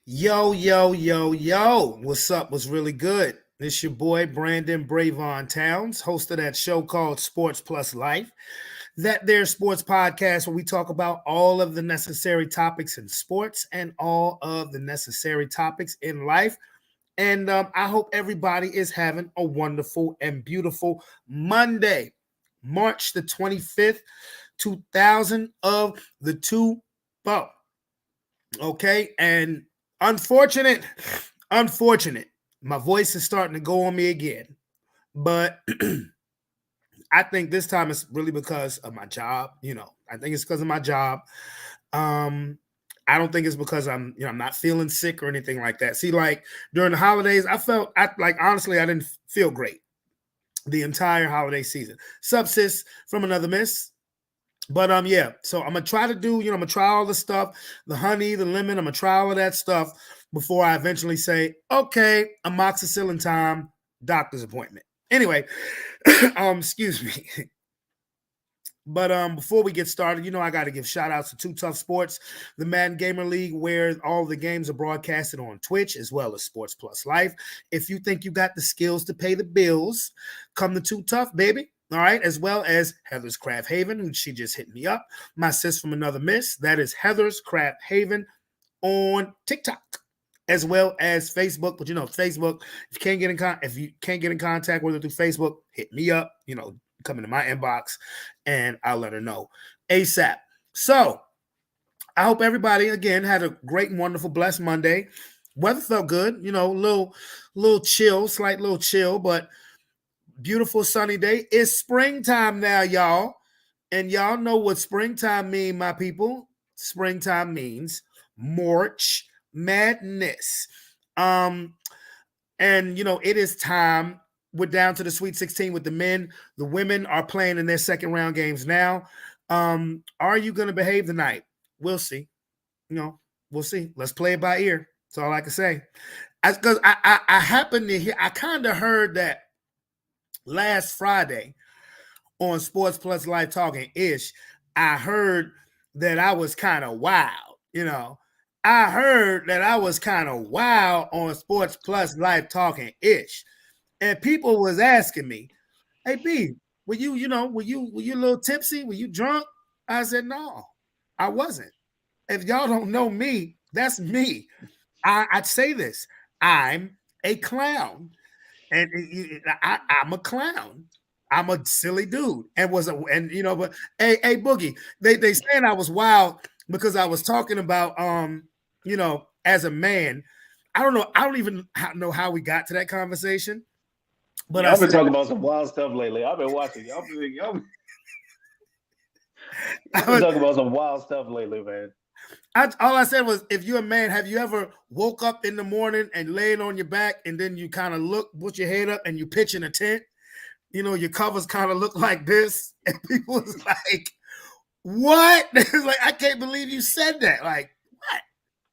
Yo, yo, yo, yo. What's up? What's really good? It's your boy, Brandon Bravon Towns, host of that show called Sports Plus Life. That there sports podcast where we talk about all of the necessary topics in sports and all of the necessary topics in life. And I hope everybody is having a wonderful and beautiful Monday, March the 25th, 2000 of the two. Okay. And unfortunate, unfortunate. My voice is starting to go on me again. But I think this time it's really because of my job. I think it's because of my job. I don't think it's because I'm not feeling sick or anything like that. See, like during the holidays, honestly, I didn't feel great the entire holiday season. Subsist from another miss. But yeah, so I'm gonna try to do, I'm gonna try all the stuff, the honey, the lemon, I'm gonna try all of that stuff before I eventually say, okay, amoxicillin time, doctor's appointment. Anyway, excuse me. But before we get started, I got to give shout outs to Too Tough Sports, the Madden Gamer League, where all the games are broadcasted on Twitch as well as Sports Plus Life. If you think you got the skills to pay the bills, come to Too Tough, baby. All right, as well as Heather's Craft Haven, who she just hit me up. My sis from another miss, that is Heather's Craft Haven on TikTok, as well as Facebook. But Facebook, if you can't get in contact with her through Facebook, hit me up. Come into my inbox and I'll let her know ASAP. So I hope everybody again had a great and wonderful, blessed Monday. Weather felt good, little chill, slight little chill, but beautiful sunny day. It's springtime now, y'all. And y'all know what springtime mean, my people. Springtime means March Madness. And it is time. We're down to the Sweet 16 with the men. The women are playing in their second round games now. Are you going to behave tonight? We'll see. We'll see. Let's play it by ear. That's all I can say. Because I happened to hear, I kind of heard that last Friday on Sports Plus Life Talking Ish. I heard that I was kind of wild. I heard that I was kind of wild on Sports Plus Life Talking Ish. And people was asking me, "Hey B, were you a little tipsy? Were you drunk?" I said, "No, I wasn't. If y'all don't know me, that's me. I'd say this: I'm a clown, and I'm a clown. I'm a silly dude, and but hey Boogie, they saying I was wild because I was talking about as a man. I don't know. I don't even know how we got to that conversation." But Y'all been talking about some wild stuff lately. I've been watching. Y'all been talking about some wild stuff lately, man. All I said was, if you're a man, have you ever woke up in the morning and laying on your back and then you kind of put your head up and you pitch in a tent? Your covers kind of look like this. And people was like, what? It's like, I can't believe you said that. Like, what?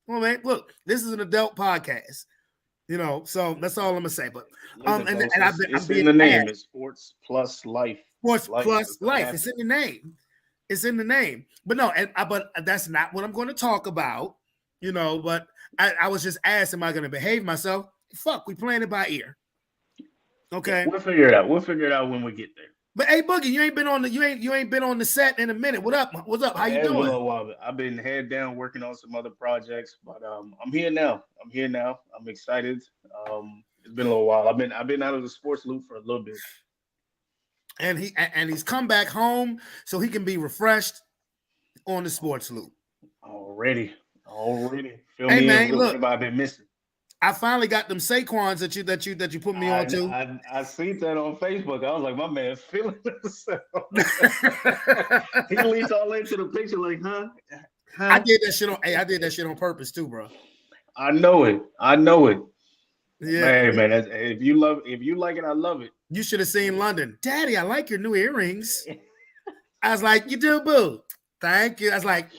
Well, man, look, this is an adult podcast. So that's all I'm gonna say. But Listen, folks, I'm it's being in the name. asked. It's Sports Plus Life. Sports Life Plus is Life. It's happen. in the name. It's in the name. But no, but that's not what I'm going to talk about. But I was just asked, am I going to behave myself? Fuck, we playing it by ear. Yeah, Okay. we'll figure it out. We'll figure it out when we get there. But hey, Boogie, you ain't been on the set in a minute. What up? What's up? How you It's been a doing? little while. But I've been head down working on some other projects, but I'm here now. I'm excited. It's been a little while. I've been out of the sports loop for a little bit. And he's come back home so he can be refreshed on the sports loop. Already. Fill Hey me in. man, What look, have I been missing? I finally got them Saquons that you put me on to. I seen that on Facebook. I was like, my man feeling himself. He leads all into the picture, like, huh? I did that shit on. Hey, I did that shit on purpose too, bro. I know it. I know it. Yeah, Man, if you like it, I love it. you should have seen London. Daddy, I like your new earrings. I was like, you do, boo. Thank you. I was like,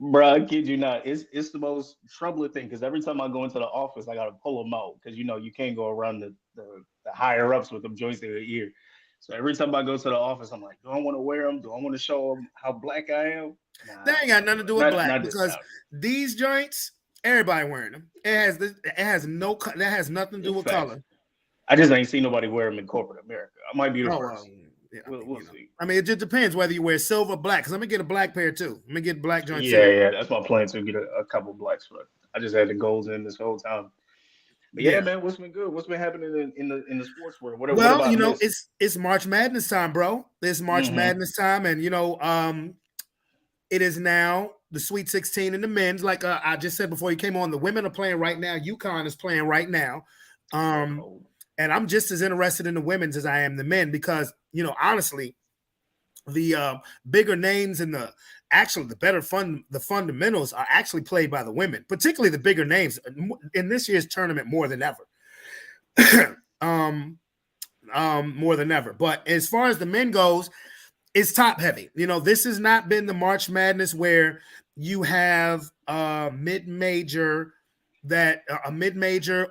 Bro, I kid you not. It's the most troubling thing because every time I go into the office, I gotta pull them out because you can't go around the higher ups with them joints in the ear. So every time I go to the office, I'm like, do I want to wear them? Do I want to show them how black I am? that Nah, ain't got nothing to do with not black not this because time. these joints Everybody wearing them. It has that has nothing to do It's with facts. color. I just ain't seen nobody wear them in corporate America. I might be the Oh, first. yeah. We'll see. I mean, it just depends whether you wear silver or black. Because I'm gonna get a black pair too. I'm gonna get black joints Yeah, too. yeah, that's my plan to get a couple blacks, but I just had the golds in this whole time. But yeah, Yeah. man, what's been good? What's been happening in the sports world? What Well, about Miss? it's March Madness time, bro. It's March Mm-hmm. Madness time, and it is now the Sweet 16 in the men's. Like I just said before you came on, the women are playing right now. UConn is playing right now. So Um, cold. and I'm just as interested in the women's as I am the men because honestly, the bigger names and the fundamentals are actually played by the women, particularly the bigger names in this year's tournament more than ever. um, more than ever. But as far as the men goes, it's top heavy. This has not been the March Madness where you have a mid-major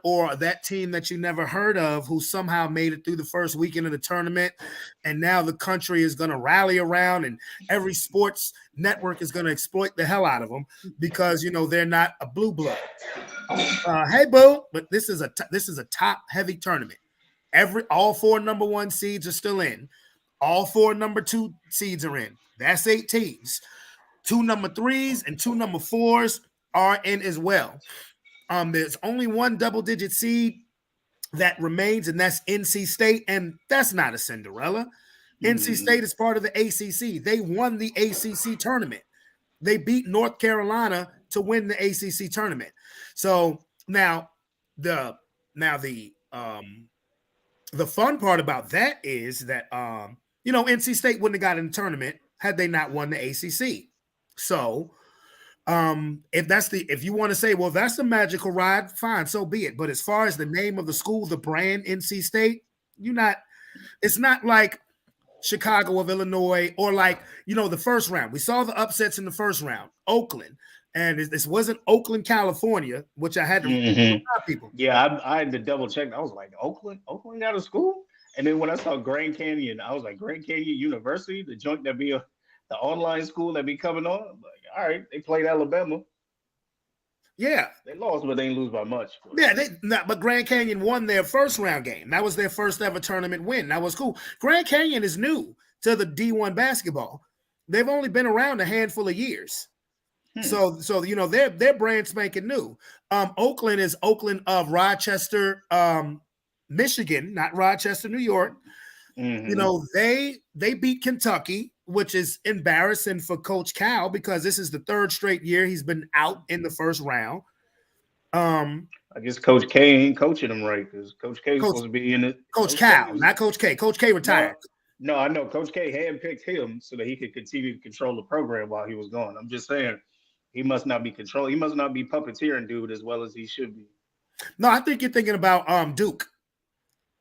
or that team that you never heard of who somehow made it through the first weekend of the tournament, and now the country is going to rally around, and every sports network is going to exploit the hell out of them because they're not a blue blood. Hey, boo! But this is a top heavy tournament. All 4 number 1 seeds are still in. All 4 number 2 seeds are in. That's 8 teams. 2 number 3s and 2 number 4s are in as well. There's only 1 double-digit seed that remains, and that's NC State, and that's not a Cinderella. NC State is part of the ACC. They won the ACC tournament. They beat North Carolina to win the ACC tournament. So now the fun part about that is that NC State wouldn't have got in the tournament had they not won the ACC. So if you want to say, well, that's the magical ride, fine, so be it. But as far as the name of the school, the brand NC State, it's not like Chicago of Illinois or like, the first round. We saw the upsets in the first round, Oakland. And this wasn't Oakland, California, which I had to Mm-hmm. people. Yeah, I had to double check. I was like, Oakland got a school? And then when I saw Grand Canyon, I was like, Grand Canyon University, the joint that be the online school that be coming on. I'm like, all right, they played Alabama. Yeah. They lost, but they didn't lose by much. Yeah, but Grand Canyon won their first round game. That was their first ever tournament win. That was cool. Grand Canyon is new to the D1 basketball. They've only been around a handful of years. So they're brand spanking new. Oakland is Oakland of Rochester, Michigan, not Rochester, New York. Mm-hmm. They beat Kentucky, which is embarrassing for Coach Cal because this is the 3rd straight year he's been out in the first round. I guess Coach K ain't coaching them right because Coach K is supposed to be in it. Coach Cal, not Coach K. Coach K retired. No, I know Coach K handpicked him so that he could continue to control the program while he was gone. I'm just saying he must not be controlling. He must not be puppeteering dude as well as he should be. No, I think you're thinking about Duke.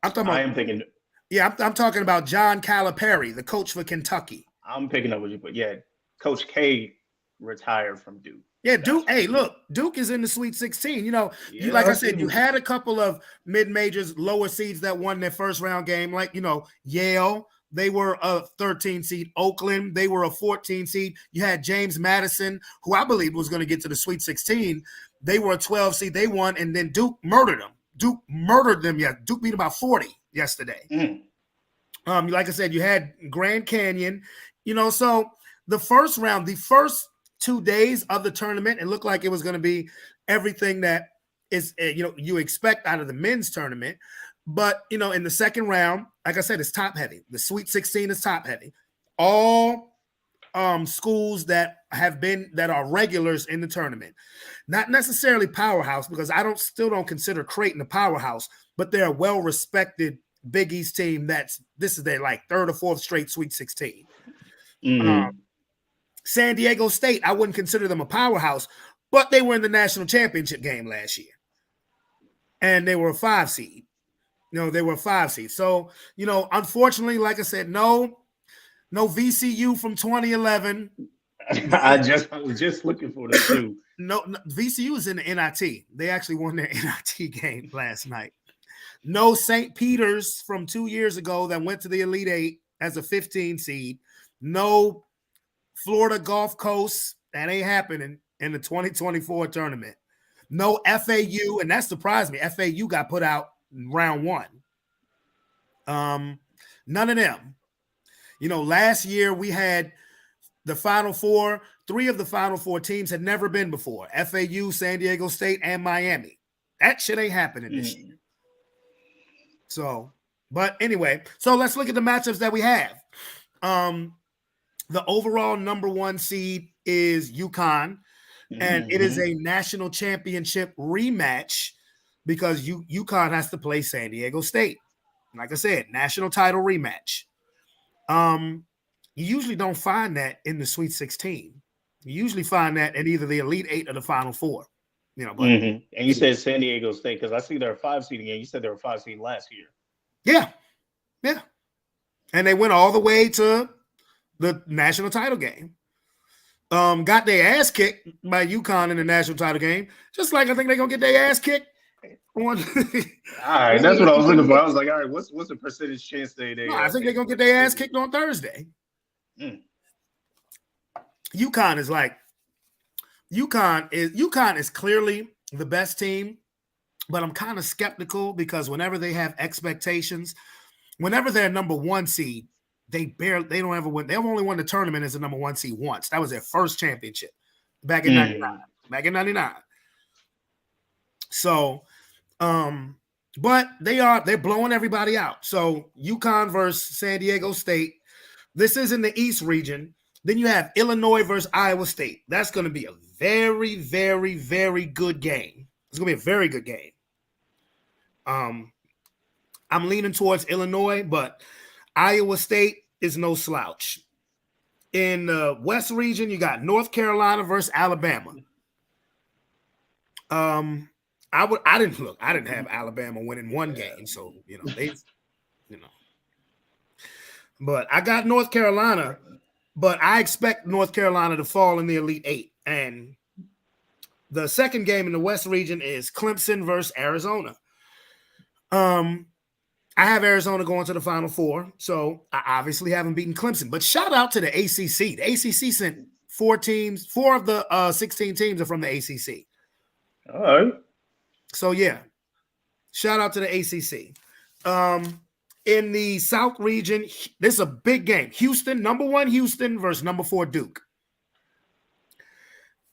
I'm talking about John Calipari, the coach for Kentucky. I'm picking up what you put. Yeah, Coach K retired from Duke. Yeah, Duke. Hey, look, Duke is in the Sweet 16. Like I said, you had a couple of mid-majors, lower seeds that won their first round game, like Yale. They were a 13 seed. Oakland, they were a 14 seed. You had James Madison, who I believe was going to get to the Sweet 16. They were a 12 seed. They won, and then Duke murdered them. Yeah, Duke beat about 40 yesterday. Like I said, you had Grand Canyon. So the first round, the first 2 days of the tournament, it looked like it was going to be everything that is you expect out of the men's tournament. But in the second round, like I said, it's top heavy. The Sweet 16 is top heavy. All schools that are regulars in the tournament, not necessarily powerhouse, because I still don't consider Creighton a powerhouse, but they're a well-respected Big East team. This is their like 3rd or 4th straight Sweet 16. San Diego State, I wouldn't consider them a powerhouse, but they were in the national championship game last year, and they were a 5 seed. They were a 5 seed. So, unfortunately, like I said, no VCU from 2011. I was just looking for this too. No, VCU is in the NIT. They actually won their NIT game last night. No St. Peter's from 2 years ago that went to the Elite 8 as a 15 seed. No Florida Gulf Coast. That ain't happening in the 2024 tournament. No FAU, and that surprised me. FAU got put out in round 1. None of them. You know, last year we had the Final Four. 3 of the Final Four teams had never been before: FAU, San Diego State, and Miami. That shit ain't happening this year. So, but anyway, so let's look at the matchups that we have. The overall number 1 seed is UConn, and it is a national championship rematch because UConn has to play San Diego State. Like I said, national title rematch. You usually don't find that in the Sweet 16. You usually find that in either the Elite 8 or the Final 4. You know, but and you said San Diego State because I see they're a 5 seed again. You said they were 5 seed last year. Yeah, and they went all the way to the national title game. Got their ass kicked by UConn in the national title game, just like I think they're gonna get their ass kicked. All right, that's what I was looking for. I was like, all right, what's the percentage chance they? No, I think they're gonna get their ass kicked on Thursday. UConn is clearly the best team, but I'm kind of skeptical because whenever they have expectations, whenever they're number 1 seed, they don't ever win. They've only won the tournament as a number 1 seed once. That was their first championship back in 99. So, but they're blowing everybody out. So UConn versus San Diego State. This is in the East region. Then you have Illinois versus Iowa State. That's going to be a very, very, very good game. It's going to be a very good game. I'm leaning towards Illinois, but Iowa State is no slouch. In the West region, you got North Carolina versus Alabama. I didn't have Alabama winning 1 game, so but I got North Carolina, but I expect North Carolina to fall in the Elite 8. And the second game in the West region is Clemson versus Arizona. I have Arizona going to the Final Four, so I obviously haven't beaten Clemson. But shout out to the ACC. The ACC sent 4 teams. 4 of the 16 teams are from the ACC. All right. So, yeah, shout out to the ACC. In the South region, this is a big game. Houston, number 1 Houston versus number 4 Duke.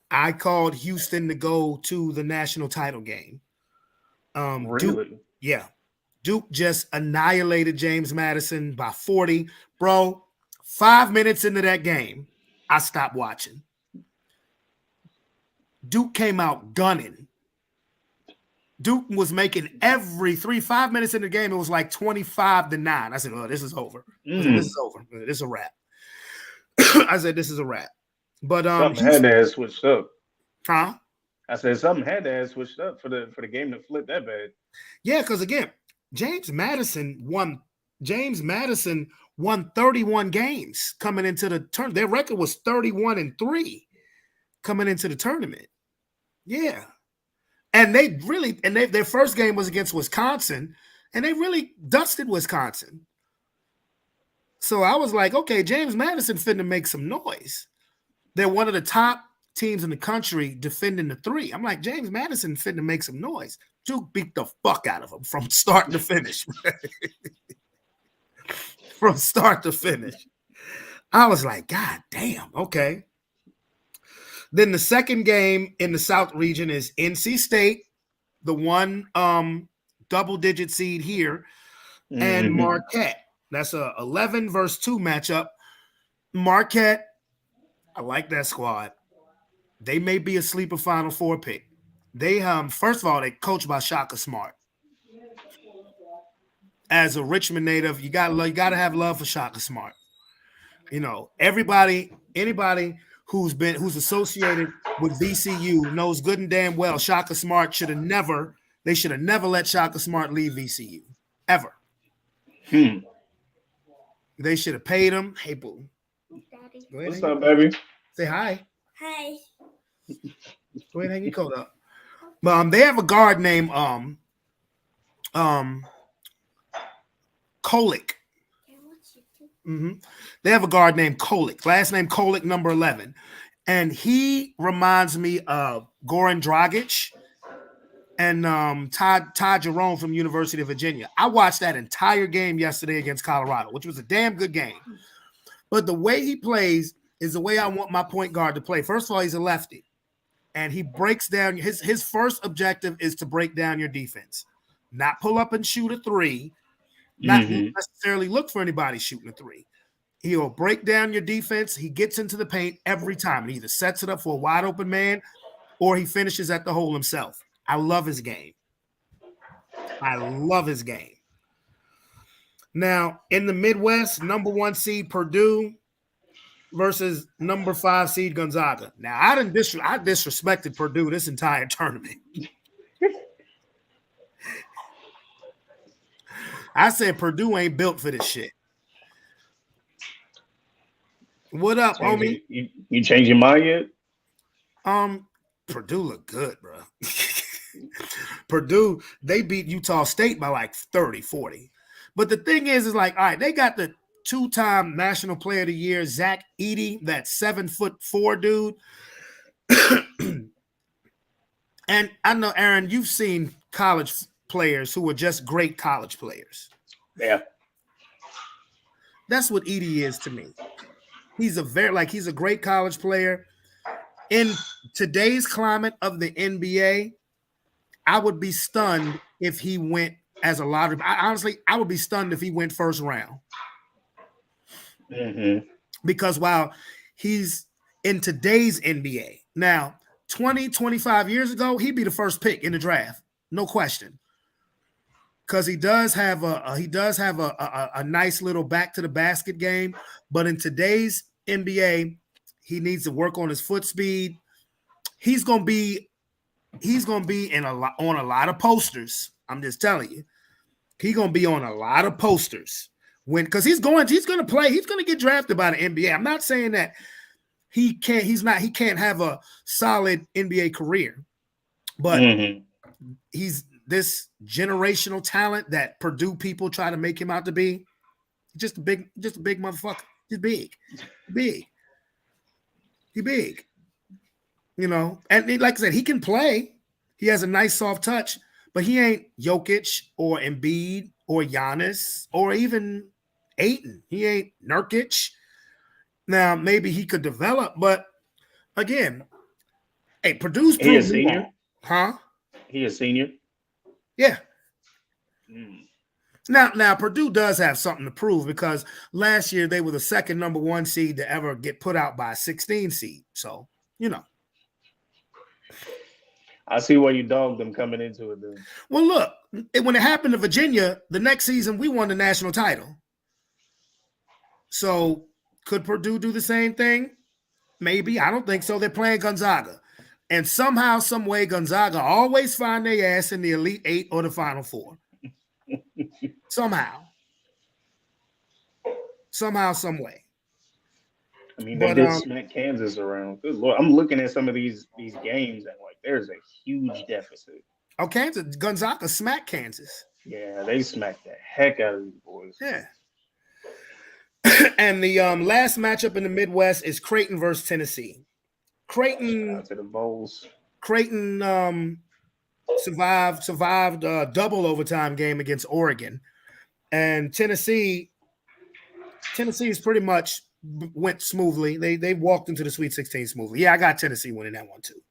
I called Houston to go to the national title game. Really? Duke just annihilated James Madison by 40. Bro, 5 minutes into that game, I stopped watching. Duke came out gunning. Duke was making every 5 minutes in the game. It was like 25-9. I said, "Oh, this is over. This is over. This is a wrap." I said, "This is a wrap." But something had to have switched up. Huh? I said something had to have switched up for the game to flip that bad. Yeah, because again, James Madison won 31 games coming into the tournament. Their record was 31-3 coming into the tournament. Yeah. And their first game was against Wisconsin, and they really dusted Wisconsin. So I was like, okay, James Madison finna make some noise. They're one of the top teams in the country defending the 3. I'm like, James Madison finna make some noise. Duke beat the fuck out of them from start to finish. From start to finish. I was like, God damn, okay. Then the second game in the South region is NC State, the 1 double-digit seed here, and Marquette. That's a 11 versus 2 matchup. Marquette, I like that squad. They may be a sleeper Final Four pick. They first of all, they coached by Shaka Smart. As a Richmond native, you gotta have love for Shaka Smart. You know, anybody who's associated with VCU knows good and damn well Shaka Smart should have never let Shaka Smart leave VCU ever. They should have paid him. Hey, boo. Daddy. What's up, baby? Say hi. Hi. Go ahead and hang your coat up. But they have a guard named Kolick. They have a guard named Kolick. Last name Kolick, number 11. And he reminds me of Goran Dragic and Todd Jerome from University of Virginia. I watched that entire game yesterday against Colorado, which was a damn good game. But the way he plays is the way I want my point guard to play. First of all, he's a lefty, and he breaks down. His first objective is to break down your defense, not pull up and shoot a three, not necessarily look for anybody shooting a three. He'll break down your defense. He gets into the paint every time. He either sets it up for a wide open man or he finishes at the hole himself. I love his game. I love his game. Now, in the Midwest, number 1 seed Purdue versus number 5 seed Gonzaga. Now, I disrespected Purdue this entire tournament. I said Purdue ain't built for this shit. What up, homie? You change your mind yet? Purdue look good, bro. Purdue, they beat Utah State by like 30, 40. But the thing is like, all right, they got the 2-time National Player of the Year, Zach Edey, that 7'4" dude. And I know, Aaron, you've seen college players who are just great college players. Yeah. That's what Edey is to me. He's a great college player. In today's climate of the NBA, I would be stunned if he went as a lottery. I would be stunned if he went first round. Because while he's in today's NBA, now 20, 25 years ago, he'd be the first pick in the draft, no question. Because he does have a nice little back to the basket game, but in today's NBA, he needs to work on his foot speed. He's gonna be on a lot of posters. I'm just telling you, he's gonna be on a lot of posters because he's gonna play. He's gonna get drafted by the NBA. I'm not saying that he can't have a solid NBA career, but he's this generational talent that Purdue people try to make him out to be. Just a big motherfucker. He's big. He's big. You know, and like I said, he can play. He has a nice soft touch, but he ain't Jokic or Embiid or Giannis or even Ayton. He ain't Nurkic. Now, maybe he could develop, but again, hey, Purdue's he a senior? Huh? He a senior? Yeah. Now, Purdue does have something to prove because last year they were the second number 1 seed to ever get put out by a 16 seed. So, you know. I see why you dogged them coming into it, then. Well, look, when it happened to Virginia, the next season we won the national title. So, could Purdue do the same thing? Maybe. I don't think so. They're playing Gonzaga. And somehow, some way, Gonzaga always find their ass in the Elite 8 or the Final 4. Somehow, some way. I mean, they did smack Kansas around. Good Lord, I'm looking at some of these games and like, there's a huge deficit. Oh, Gonzaga smacked Kansas. Yeah, they smacked the heck out of these boys. Yeah. And the last matchup in the Midwest is Creighton versus Tennessee. Creighton to the Bowls. Creighton survived a double overtime game against Oregon, and Tennessee is pretty much went smoothly. They walked into the Sweet 16 smoothly. Yeah, I got Tennessee winning that one too.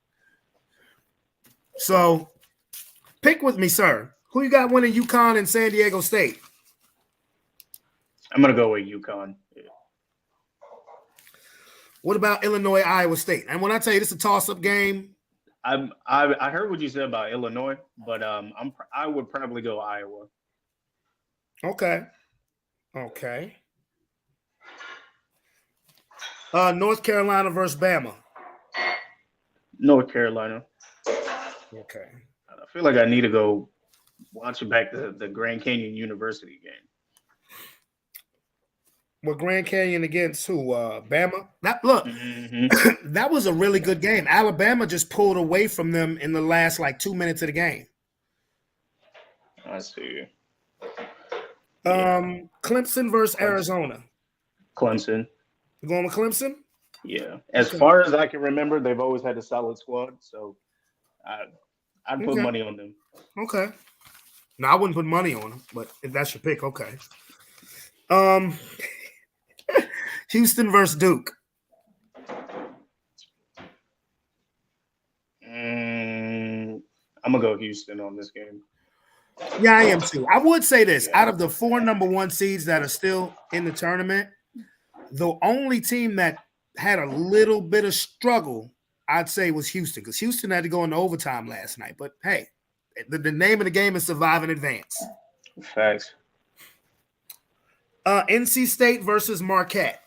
So pick with me, sir. Who you got winning UConn and San Diego State? I'm gonna go with UConn. Yeah. What about Illinois, Iowa State? And when I tell you this is a toss-up game, I heard what you said about Illinois, but I would probably go Iowa. Okay. North Carolina versus Bama. North Carolina. Okay. I feel like I need to go watch back the Grand Canyon University game. Well, Grand Canyon against who? Bama? That was a really good game. Alabama just pulled away from them in the last 2 minutes of the game. I see. Clemson versus Arizona. Clemson. You going with Clemson? Yeah. As far as I can remember, they've always had a solid squad. So I'd put money on them. Okay. No, I wouldn't put money on them, but if that's your pick, okay. Houston versus Duke. I'm gonna go Houston on this game. Yeah, I am too. I would say this: out of the 4 number 1 seeds that are still in the tournament, the only team that had a little bit of struggle, I'd say, was Houston, because Houston had to go into overtime last night. But hey, the name of the game is survive and advance. Facts. NC State versus Marquette.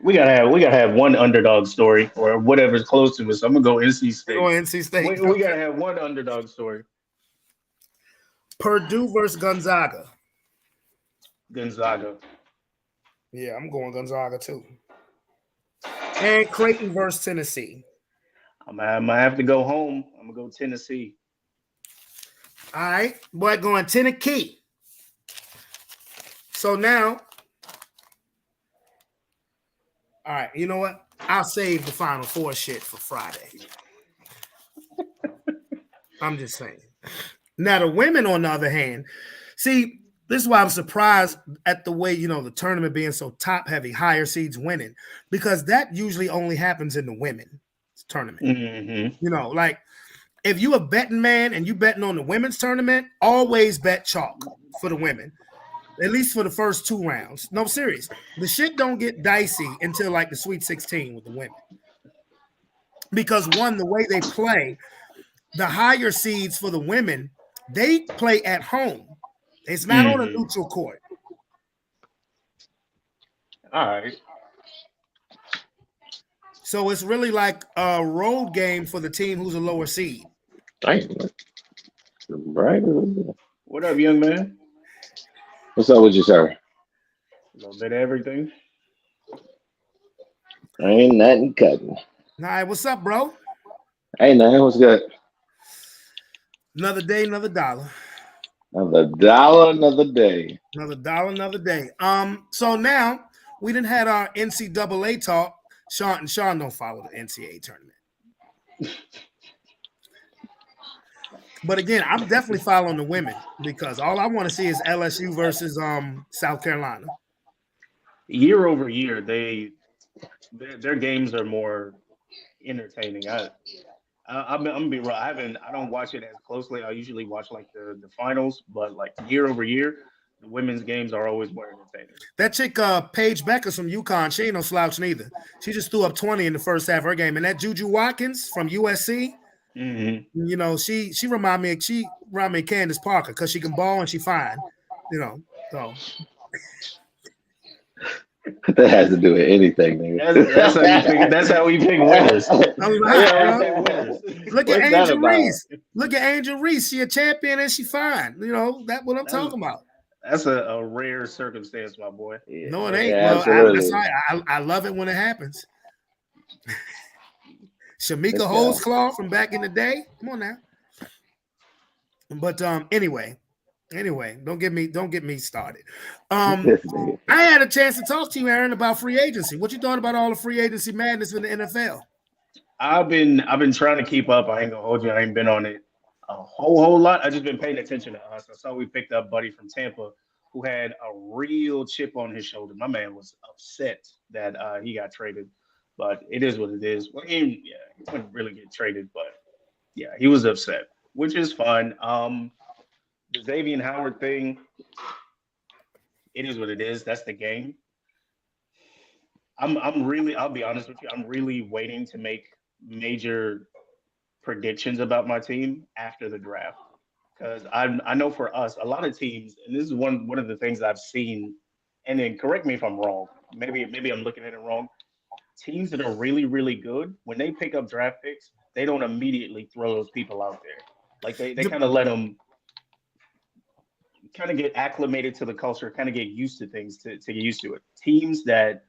We gotta have one underdog story or whatever's close to it. So I'm gonna go NC State. Go NC State. We gotta have one underdog story. Purdue versus Gonzaga. Gonzaga. Yeah, I'm going Gonzaga too. And Creighton versus Tennessee. I'm gonna have to go home. I'm gonna go Tennessee. All right, boy, going Tennessee. So now, all right, you know what? I'll save the Final Four shit for Friday. I'm just saying. Now, the women, on the other hand, see, this is why I'm surprised at the way, the tournament being so top heavy, higher seeds winning, because that usually only happens in the women's tournament. Mm-hmm. Like if you a betting man and you betting on the women's tournament, always bet chalk for the women. At least for the first 2 rounds. No, serious. The shit don't get dicey until like the Sweet 16 with the women. Because one, the way they play, the higher seeds for the women, they play at home. It's not on a neutral court. All right. So it's really like a road game for the team who's a lower seed. Right. What up, young man? What's up with you, sir? A little bit of everything. Ain't nothing cutting. All right, what's up, bro? Hey, man, what's good? Another day, another dollar. Another dollar, another day. Another dollar, another day. So now we didn't had our NCAA talk. Sean don't follow the NCAA tournament. But again, I'm definitely following the women because all I want to see is LSU versus South Carolina. Year over year, their games are more entertaining. I'm gonna be real. I don't watch it as closely. I usually watch like the finals, but like year over year, the women's games are always more entertaining. That chick, Paige Beckers from UConn, she ain't no slouch neither. She just threw up 20 in the first half of her game. And that Juju Watkins from USC, she remind me of Candace Parker because she can ball and she fine. So that has to do with anything, nigga. That's how we pick winners. Look at Angel Reese. Look at Angel Reese. She a champion and she fine. That's what I'm talking about. That's a rare circumstance, my boy. Yeah, no, it ain't. I love it when it happens. Shamika Holdsclaw from back in the day. Come on now. But anyway, don't get me started. I had a chance to talk to you, Aaron, about free agency. What you thought about all the free agency madness in the NFL? I've been trying to keep up. I ain't gonna hold you. I ain't been on it a whole lot. I just been paying attention to us. I saw we picked up Buddy from Tampa, who had a real chip on his shoulder. My man was upset that he got traded, but it is what it is. Well, he wouldn't really get traded, but yeah, he was upset, which is fine. The Xavier Howard thing, it is what it is. That's the game. I'll be honest with you, I'm really waiting to make major predictions about my team after the draft. Because I know for us, a lot of teams, and this is one of the things I've seen, and then correct me if I'm wrong, maybe I'm looking at it wrong. Teams that are really, really good, when they pick up draft picks, they don't immediately throw those people out there. Like they kind of let them kind of get acclimated to the culture, kind of get used to things to get used to it. Teams that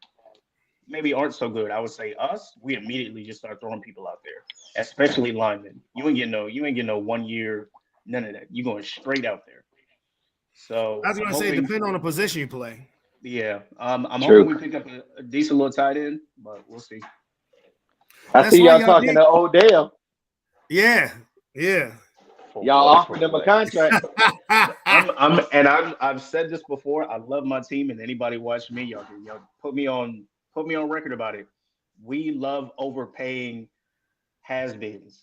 maybe aren't so good, I would say us, we immediately just start throwing people out there, especially linemen. You ain't getting no 1 year, none of that. You're going straight out there. So I was going to say, depend on the position you play. Yeah, I'm hoping we pick up a decent little tight end, but we'll see. I That's see why y'all y'all talking did. to Odell. Yeah. Y'all offered him a contract. I've said this before. I love my team, and anybody watch me, y'all put me on record about it. We love overpaying has-beens.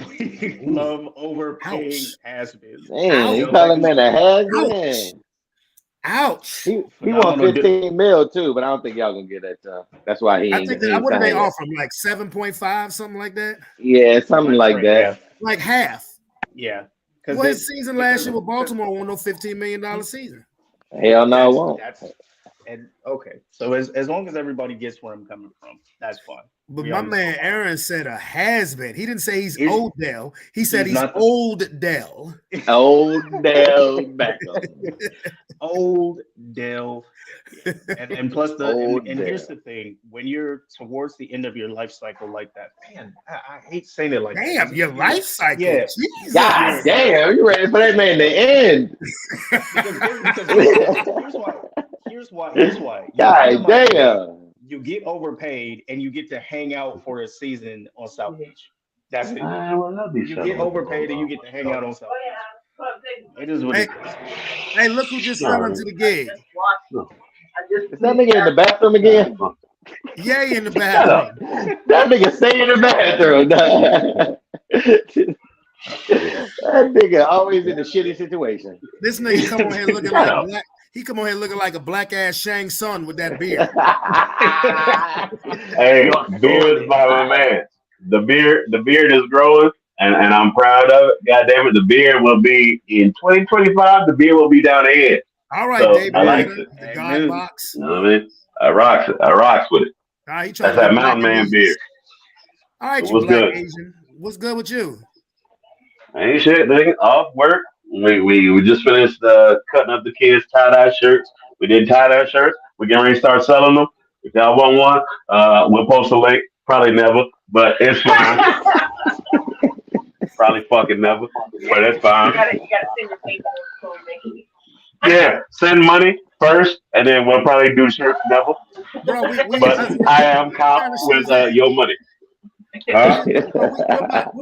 We love overpaying has-beens. Man, you Odell call him Beckham's man a has-been. Ouch. He won phenomenal. 15 mil too, but I don't think y'all gonna get that done. That's why he I ain't think he ain't what did they signed yet. offer him? Like 7.5, something like that? Yeah, something like that. Yeah. Like half. Yeah. Well, his season last year with Baltimore won no $15 million season. Hell no, it won't. And okay, so as long as everybody gets where I'm coming from, that's fine. But my man Aaron said a has-been. He didn't say he's Odell. He said he's not old Dell. Odell Beckham. Old Dell. And plus and here's the thing: when you're towards the end of your life cycle like that, man, I hate saying it like damn, that. your life cycle. Yeah. Jesus. God damn, you ready for that man to end? Because here's why. God damn. You get overpaid and you get to hang out for a season on South Beach. That's it. You get overpaid and you get to hang out on South Beach. It is what it is. Hey, look who just fell into the gig. Is that nigga in the bathroom again? Yay in the bathroom. That nigga stay in the bathroom. That nigga always in a shitty situation. This nigga come on here looking like a black. He come on here looking like a black ass Shang Tsung with that beard. Hey, beard is my man. The beard is growing, and I'm proud of it. God damn it, the beard will be in 2025. The beard will be down the head. All right, So, David. I like it. The God box. You know what I mean? I rocks with it. Right, that's that mountain man beard. All right, so you black good? Asian. What's good with you? Ain't shit, nigga. Off work. We just finished cutting up the kids' tie-dye shirts. We did tie-dye shirts. We're getting ready to start selling them. If y'all want one, we'll post a link. Probably never, but it's fine. Probably fucking never, but it's fine. You gotta send your paper. Yeah, send money first, and then we'll probably do shirts never. Bro, but I am caught with your money. We're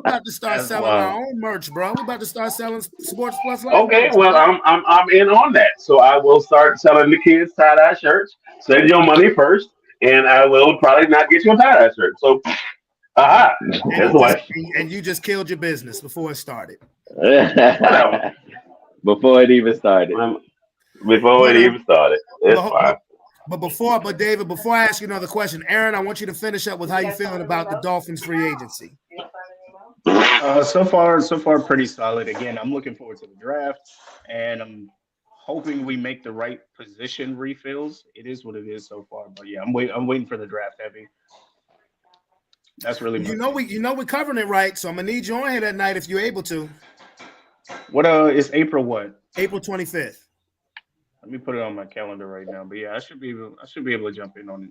about to start selling our own merch, bro. We're about to start selling Sports Plus Life. Okay, well, I'm in on that. So I will start selling the kids tie-dye shirts. Send your money first, and I will probably not get you a tie-dye shirt. So, that's why. And you just killed your business before it started. Before it even started. It's fine. But David, before I ask you another question, Aaron, I want you to finish up with how you feeling about the Dolphins free agency. So far, pretty solid. Again, I'm looking forward to the draft, and I'm hoping we make the right position refills. It is what it is so far, but yeah, I'm waiting for the draft heavy. That's really we're covering it right, so I'm gonna need you on here that night if you're able to. What is April what? April 25th. Let me put it on my calendar right now. But yeah, I should be able to jump in on it.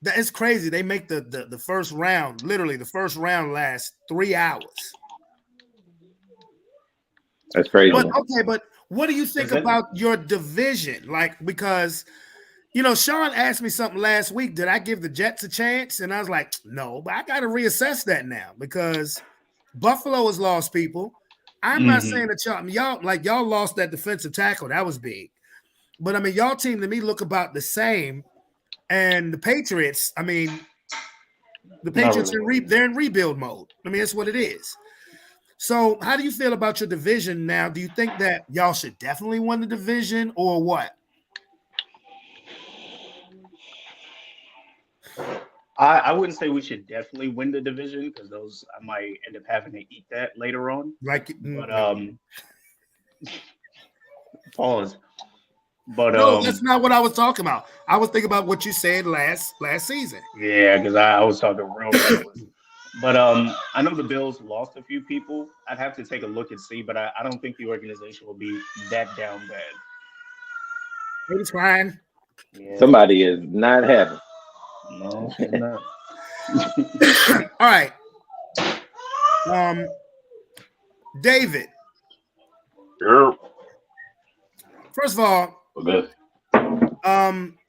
That is crazy. They make the first round, literally the first round lasts 3 hours. That's crazy. But what do you think about your division? Like, because Sean asked me something last week. Did I give the Jets a chance? And I was like, no, but I got to reassess that now because Buffalo has lost people. I'm not saying that y'all lost that defensive tackle. That was big. But I mean, y'all team to me look about the same. And the Patriots, I mean, they're in rebuild mode. I mean, that's what it is. So how do you feel about your division now? Do you think that y'all should definitely win the division or what? I wouldn't say we should definitely win the division because I might end up having to eat that later on. Pause. But no, that's not what I was talking about. I was thinking about what you said last season. Yeah, because I was talking real reckless. But I know the Bills lost a few people. I'd have to take a look and see, but I don't think the organization will be that down bad. It's fine. Yeah. Somebody is not happy. No, she's not. All right. David. Sure. First of all,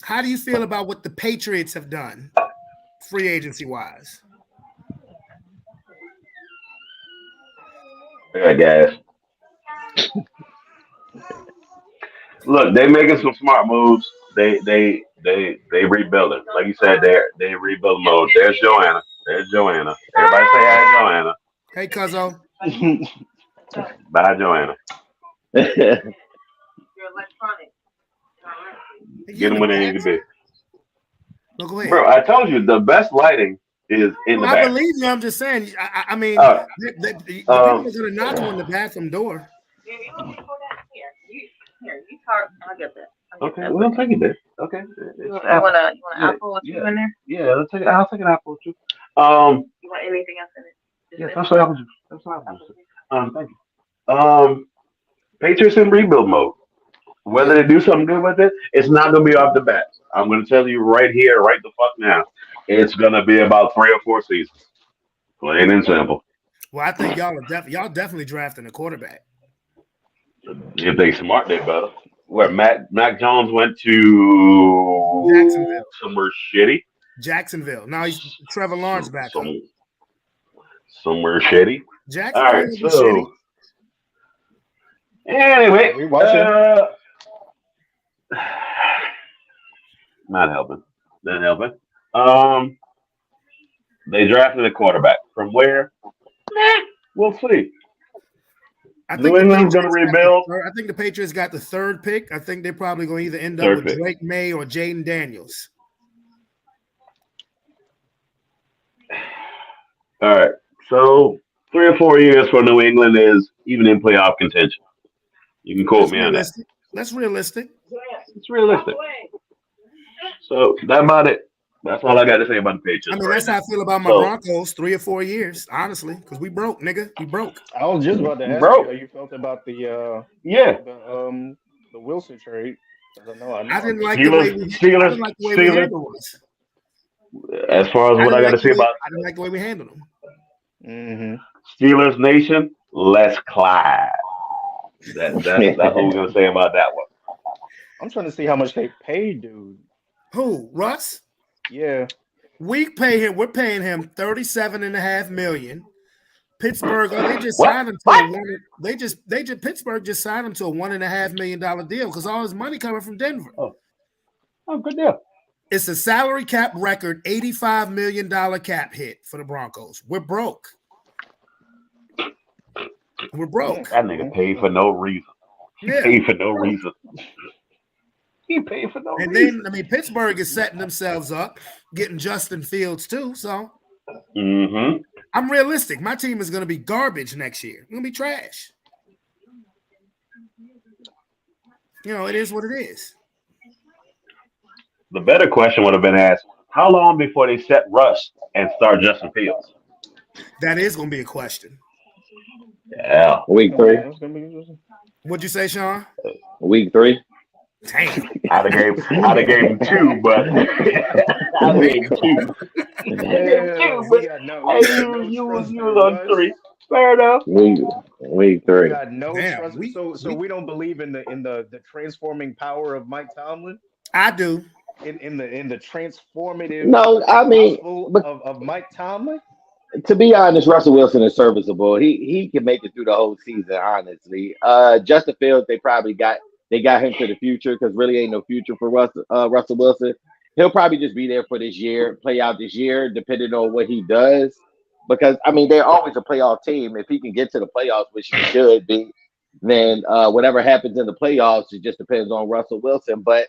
how do you feel about what the Patriots have done free agency wise? I guess. Look, they making some smart moves. They rebuilding. Like you said, they rebuild mode. There's Joanna. There's Joanna. Everybody say hi, Joanna. Hey, Cuzzo. Bye, Joanna. Get them when they need to be. No, go ahead. Bro, I told you the best lighting is in the I back. believe you. I'm just saying. I mean, Uh, the people are um, going to knock on the bathroom door. You talk. I'll get that. Okay, we'll take it there. Okay. You want an apple or two Yeah. in there? Yeah, I'll take an apple too. You want anything else in it? Yes, that's what apple juice. That's what apple juice. Thank you. Patriots in rebuild mode. Whether they do something good with it, it's not gonna be off the bat. I'm gonna tell you right here, right the fuck now. It's gonna be about 3 or 4 seasons. Plain and simple. Well, I think y'all definitely drafting a quarterback. If they smart, they better. Where Mac Jones went to Jacksonville. somewhere shitty. Jacksonville. Now he's Trevor Lawrence back up. Somewhere shitty. All Jacksonville right, is shitty. so anyway, We watching. not helping. Not helping. They drafted a quarterback. From where? We'll see. I New think the England's gonna Patriots got rebuild. I think the Patriots got the third pick. I think they're probably going to either end up Third with pick. Drake May or Jaden Daniels. All right. So 3 or 4 years for New England is even in playoff contention. You can quote That's me on that. realistic. That's realistic. It's realistic. So that's about it. That's all I got to say about the Patriots. I mean, right that's how now. I feel about my So- Broncos. 3 or 4 years, honestly, because we broke, nigga. We broke. I was just about to ask Bro. you how you felt about the Yeah. Wilson trade. I know. I didn't like the way we Steelers. handled us. As far as what I got to say about I didn't like the way we handled them. Mm-hmm. Steelers Nation, Les Clyde. That's what we're gonna say about that one. I'm trying to see how much they paid, dude. Who? Russ? Yeah. We're paying him $37.5 million. Pittsburgh, they just What? signed him to Pittsburgh just signed him to a $1.5 million deal because all his money coming from Denver. Oh, good deal. It's a salary cap record, $85 million cap hit for the Broncos. We're broke. We're broke. That nigga paid for no reason. He Yeah. paid for no reason. He paid for no And reason. then, I mean, Pittsburgh is setting themselves up, getting Justin Fields too. So Mm-hmm. I'm realistic. My team is going to be garbage next year. It's going to be trash. You know, it is what it is. The better question would have been asked: how long before they set Russ and start Justin Fields? That is going to be a question. Yeah. Week 3. That's gonna be interesting. What'd you say, Sean? Week 3. Damn. I'd have gave him 2, but I'd have gave him 2. Yeah, we got no. You was on 3. Fair enough. Week We 3. got no Damn, trust. So we don't believe in the transforming power of Mike Tomlin. I do. In the transformative No, I mean, gospel but of Mike Tomlin. to be honest, Russell Wilson is serviceable. He can make it through the whole season, honestly. Justin Fields, they got him to the future because really ain't no future for Russell Wilson. He'll probably just be there for this year, play out this year, depending on what he does. Because I mean, they're always a playoff team. If he can get to the playoffs, which he should be, then whatever happens in the playoffs, it just depends on Russell Wilson. But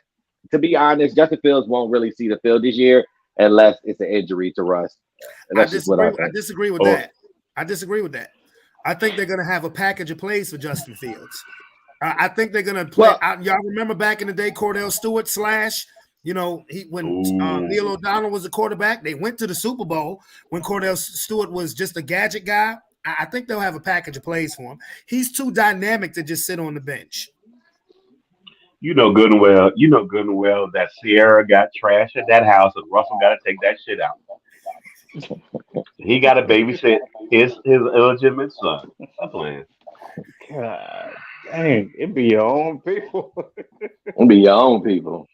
to be honest, Justin Fields won't really see the field this year unless it's an injury to Russ. And that's just what I think. I disagree with that. I disagree with that. I think they're going to have a package of plays for Justin Fields. I think they're going to play. Y'all remember back in the day, Cordell Stewart / when Neil O'Donnell was the quarterback, they went to the Super Bowl when Cordell Stewart was just a gadget guy. I think they'll have a package of plays for him. He's too dynamic to just sit on the bench. You know good and well that Sierra got trash at that house and Russell got to take that shit out. He got to babysit his illegitimate son. Stop playing. God dang, it be your own people. It'll be your own people.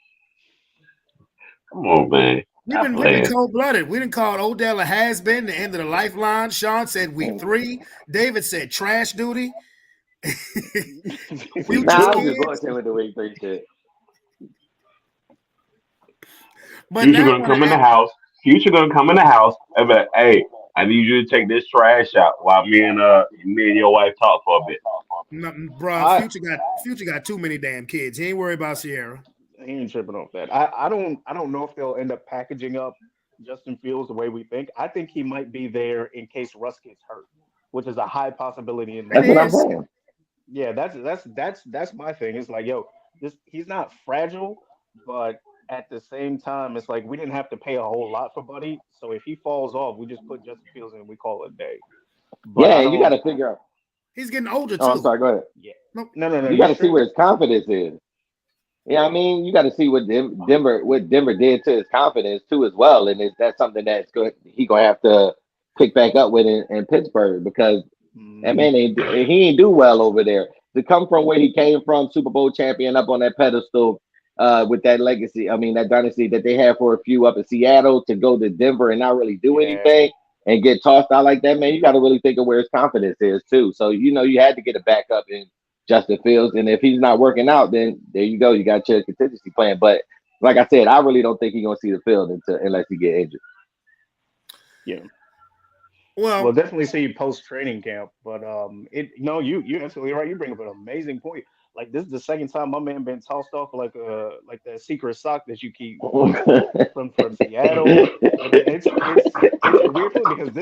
Come on, man. We've been cold-blooded. We didn't call Odell a has-been, the end of the lifeline. Sean said week 3. David said trash duty. Nah, I was just bullshitting with the week 3 shit. But Future gonna come in the house. Future gonna come in the house and be like, hey, I need you to take this trash out while me and your wife talk for a bit. Bro, Future got too many damn kids. He ain't worried about Sierra. He ain't tripping off that. I don't know if they'll end up packaging up Justin Fields the way we think. I think he might be there in case Russ gets hurt, which is a high possibility in That's what I'm saying. Yeah, that's my thing. It's like, yo, he's not fragile, but at the same time, it's like we didn't have to pay a whole lot for Buddy. So if he falls off, we just put Justin Fields in and we call it a day. But yeah, you got to figure out. He's getting older too. Oh, I'm sorry. Go ahead. Yeah. No. You got to see where his confidence is. Yeah, I mean, you got to see what Denver did to his confidence too, as well, and that's something that's good. He gonna have to pick back up with in Pittsburgh because that man he ain't do well over there. To come from where he came from, Super Bowl champion, up on that pedestal with that legacy. I mean, that dynasty that they had for a few up in Seattle, to go to Denver and not really do anything and get tossed out like that, man. You got to really think of where his confidence is too. So you had to get a backup in Justin Fields, and if he's not working out, then there you go. You got your contingency plan. But like I said, I really don't think he's gonna see the field unless he get injured. Yeah. Well, definitely see you post training camp. But you're absolutely right. You bring up an amazing point. Like, this is the second time my man been tossed off like that secret sock that you keep from Seattle. It's a weird thing because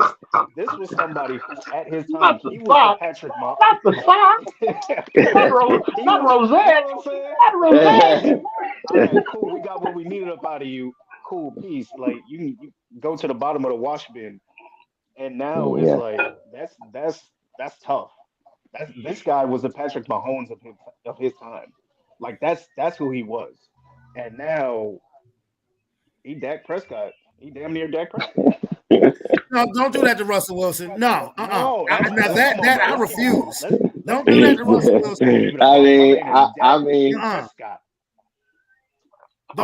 this was somebody who at his time he was the Patrick Mahomes. Not the sock. Not Roseanne. Not Roseanne. All right, cool. We got what we needed up out of you. Cool, peace. Like, you go to the bottom of the wash bin, and now it's like that's tough. This guy was the Patrick Mahomes of his time. Like, that's who he was. And now he Dak Prescott. He damn near Dak Prescott. No, don't do that to Russell Wilson. No, No, I refuse. Don't do that to Russell Wilson. I mean, I'm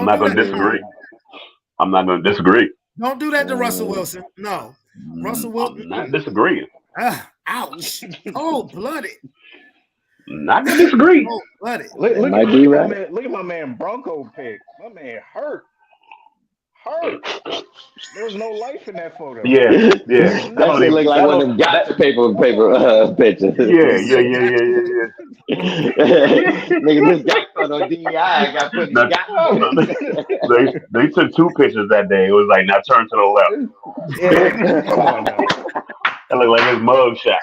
not going to disagree. I'm not going to disagree. Don't do that to Russell Wilson. No, Russell Wilson. I'm not disagreeing. Ouch! Oh, blooded. Not gonna disagree. Oh, blooded. Look at my man Bronco pick. My man hurt. There was no life in that photo. Yeah. That shit look like one of them got paper pictures. Yeah. Nigga, this got photo DEI got put in the They took 2 pictures that day. It was like, now turn to the left. Yeah. Come on now. That looked like his mug shot.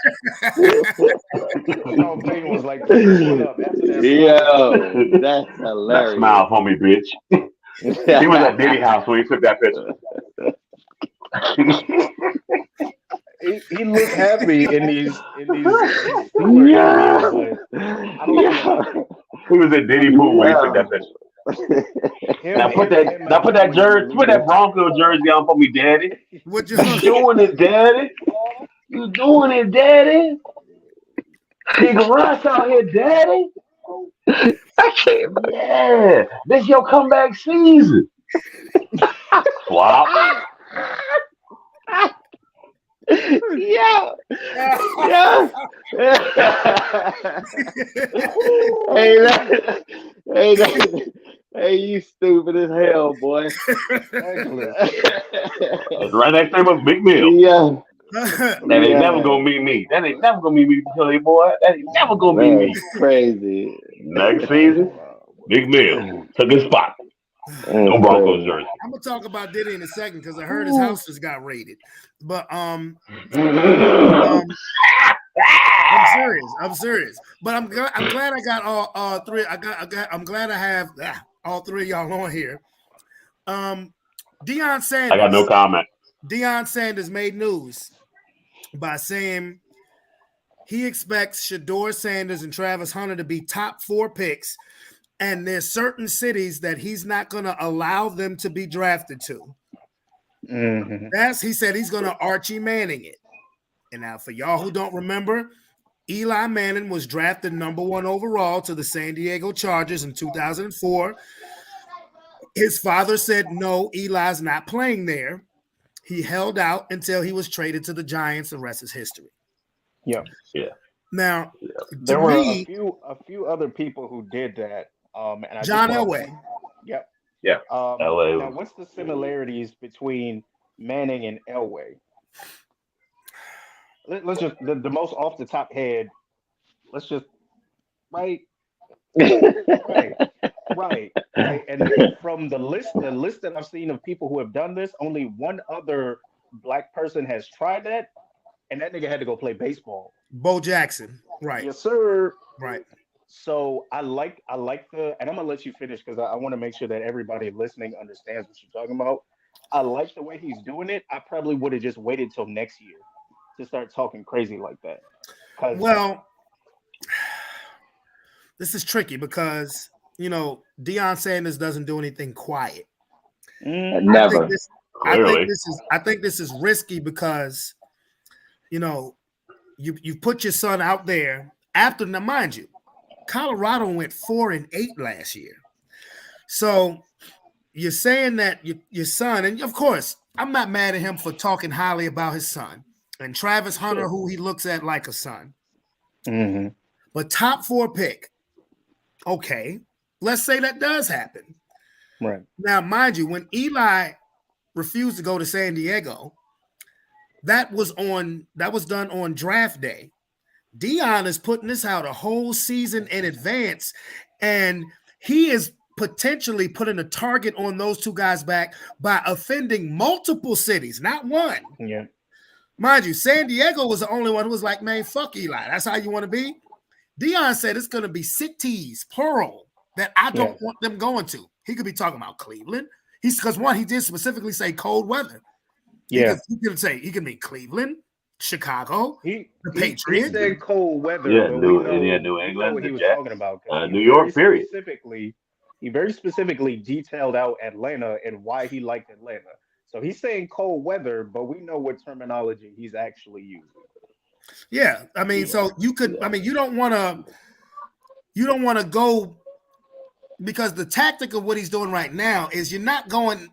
Peyton was like, up after that. Yo, that's hilarious. That smile for me, bitch. He was at Diddy house when he took that picture. He looked happy in these. Yeah. He was at Diddy pool when he took that picture. Now put that jersey, put that Bronco jersey on for me, Daddy. What you doing it, Daddy? You doing it, Daddy? Big Russ out here, Daddy. Yeah, this your comeback season. Flop. Yeah. Hey, you stupid as hell, boy. Right next name was Big Mill. Yeah. That ain't never gonna be me. That ain't never gonna be me, Philly boy. That ain't never gonna be me. Crazy. Next season, Big Mill took his spot. No Broncos jersey. I'm gonna talk about Diddy in a second because I heard his house just got raided. But I'm serious. But I'm glad I got all 3. I'm glad I have all 3 of y'all on here. Deion Sanders. I got no comment. Deion Sanders made news by saying he expects Shedeur Sanders and Travis Hunter to be top 4 picks, and there's certain cities that he's not going to allow them to be drafted to. Mm-hmm. He said he's going to Archie Manning it. And now, for y'all who don't remember, Eli Manning was drafted number 1 overall to the San Diego Chargers in 2004. His father said, no, Eli's not playing there. He held out until he was traded to the Giants. The rest is history. Yeah. Yeah. Now, Yeah. to There were me, a few other people who did that. And I just John want to Elway. point. Yep. Yeah. LA Now, was. what's the similarities between Manning and Elway? Let's just the most off the top head. Let's just right, right, right. And from the list that I've seen of people who have done this, only one other black person has tried that, and that nigga had to go play baseball. Bo Jackson. Right. Yes, sir. Right. So I like and I'm gonna let you finish because I want to make sure that everybody listening understands what you're talking about. I like the way he's doing it. I probably would have just waited till next year to start talking crazy like that. Well, this is tricky because Deion Sanders doesn't do anything quiet. Never. I think this is risky because you put your son out there after. Now, mind you, Colorado went 4-8 last year. So you're saying that your son, and of course, I'm not mad at him for talking highly about his son and Travis Hunter, Sure. who he looks at like a son. Mm-hmm. But top 4 pick, okay, let's say that does happen. Right. Now, mind you, when Eli refused to go to San Diego, that was done on draft day. Deion is putting this out a whole season in advance, and he is potentially putting a target on those 2 guys back by offending multiple cities, not one. Yeah. Mind you, San Diego was the only one who was like, man, fuck Eli. That's how you want to be? Deion said it's going to be cities, plural, that I don't want them going to. He could be talking about Cleveland. Because one, he did specifically say cold weather. Yeah. He can be Cleveland, Chicago, the He Patriots. said cold weather. Yeah, but New we England, know what the he was Jets, talking about. New York, period. He very specifically detailed out Atlanta and why he liked Atlanta. So he's saying cold weather, but we know what terminology he's actually using. Yeah, I mean, so you could. I mean, you don't want to go because the tactic of what he's doing right now is you're not going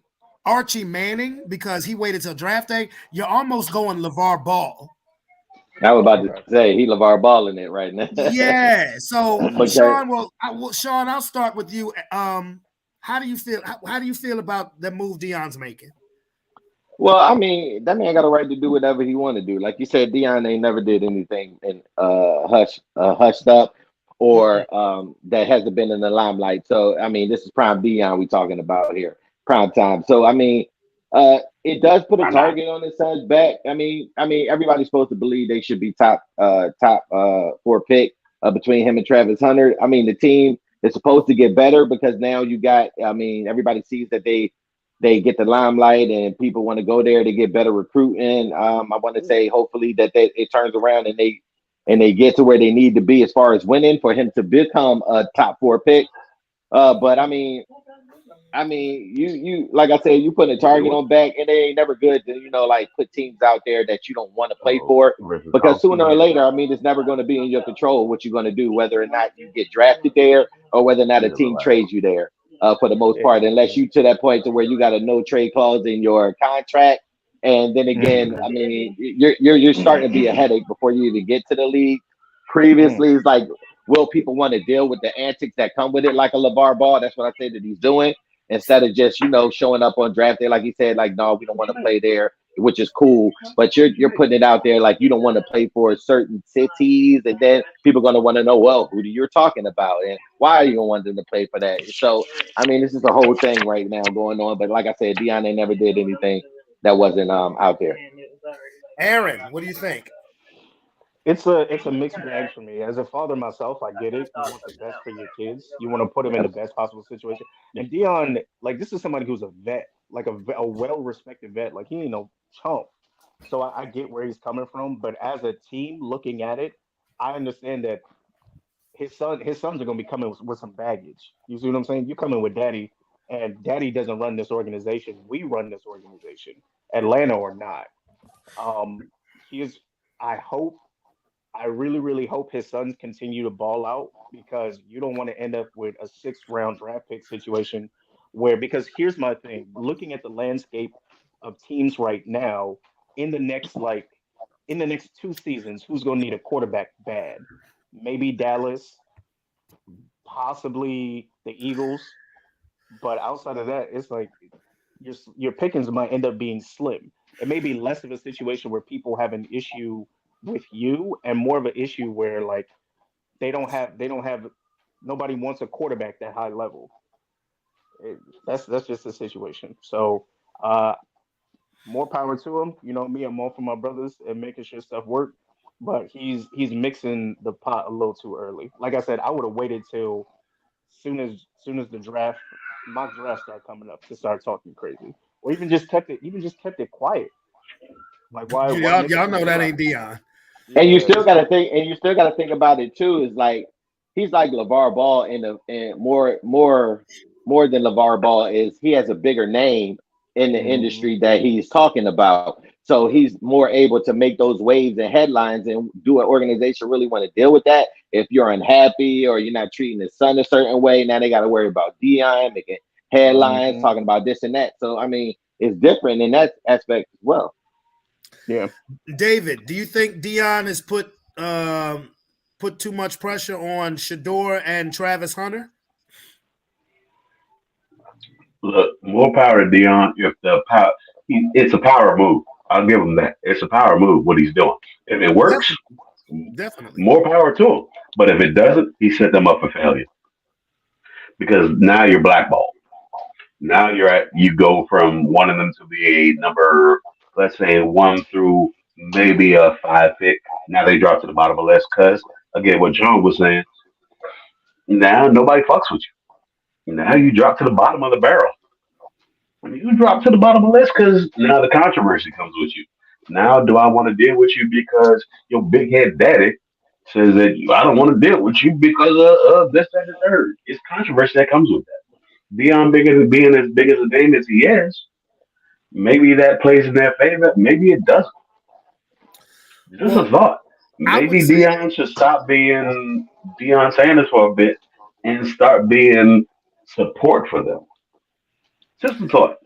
Archie Manning because he waited till draft day. You're almost going LeVar Ball. I was about to say he LeVar Ball in it right now. Yeah. So Okay. Sean, I'll start with you. How do you feel? How do you feel about the move Deion's making? Well, I mean, that man got a right to do whatever he want to do. Like you said, Deion ain't never did anything in hushed up or that hasn't been in the limelight. So I mean, this is prime Deion we talking about here, prime time. So I mean, it does put a target on his son's back. I mean, everybody's supposed to believe they should be top 4 pick between him and Travis Hunter. I mean, the team is supposed to get better because now you got. I mean, everybody sees that they get the limelight and people want to go there to get better recruiting. I want to say hopefully that it turns around and they get to where they need to be as far as winning for him to become a top 4 pick. But I mean, you like I said, you put a target on back, and it ain't never good to like put teams out there that you don't want to play for because sooner or later, I mean, it's never going to be in your control what you're going to do, whether or not you get drafted there or whether or not a team trades you there. For the most part, unless you to that point to where you got a no trade clause in your contract, and then again, I mean, you're starting to be a headache before you even get to the league. Previously, it's like, will people want to deal with the antics that come with it, like a LeVar Ball? That's what I say that he's doing instead of just showing up on draft day like he said, like, no, we don't want to play there, which is cool, but you're putting it out there like you don't want to play for certain cities, and then people are going to want to know, well, who you're talking about and why are you wanting to play for that? So I mean, this is a whole thing right now going on, but like I said, Deion ain't never did anything that wasn't out there. Aaron, what do you think? It's a mixed bag for me. As a father myself, I get it. You want the best for your kids. You want to put them in the best possible situation. And Deion, like, this is somebody who's a vet, like a well-respected vet. Like, he ain't no chump. So I get where he's coming from. But as a team looking at it, I understand that his sons are going to be coming with some baggage. You see what I'm saying? You're coming with daddy, and daddy doesn't run this organization. We run this organization, Atlanta or not. He is. I hope. I really, really hope his sons continue to ball out because you don't want to end up with a 6th round draft pick situation where because here's my thing, looking at the landscape of teams right now in the next in the next 2 seasons, who's going to need a quarterback bad? Maybe Dallas, possibly the Eagles, but outside of that, it's like your pickings might end up being slim. It may be less of a situation where people have an issue with you and more of an issue where like they don't have nobody wants a quarterback that high level. That's just the situation. So more power to him. You know me, I'm all for my brothers and making sure stuff work. But he's mixing the pot a little too early. Like I said, I would have waited till soon as the mock draft start coming up to start talking crazy, or even just kept it quiet. Like why? Y'all know that ain't Dion. Yeah. And you still got to think about it too. Is like he's like LeVar Ball and more than LeVar Ball is he has a bigger name in the industry that he's talking about. So he's more able to make those waves and headlines. And do an organization really want to deal with that? If you're unhappy or you're not treating his son a certain way, now they got to worry about Dion making headlines, talking about this and that. So I mean, it's different in that aspect as well. Yeah. David, do you think Dion has put too much pressure on Shedeur and Travis Hunter? Look, more power to Dion. If the power, it's a power move. I'll give him that. It's a power move. What he's doing. If it works, definitely more power to him. But if it doesn't, he set them up for failure. Because now you're blackballed. Now you go from wanting them to be a number, let's say 1 through maybe a 5 pick. Now they drop to the bottom of the list because again, what John was saying. Now nobody fucks with you. Now you drop to the bottom of the barrel. You drop to the bottom of the list because now the controversy comes with you. Now, do I want to deal with you because your big head daddy says that I don't want to deal with you because of this, that, and the third? It's controversy that comes with that. Dion being as big as a name as he is, maybe that plays in their favor. Maybe it doesn't. Just a thought. Maybe Dion should stop being Deion Sanders for a bit and start being support for them. Just a thought.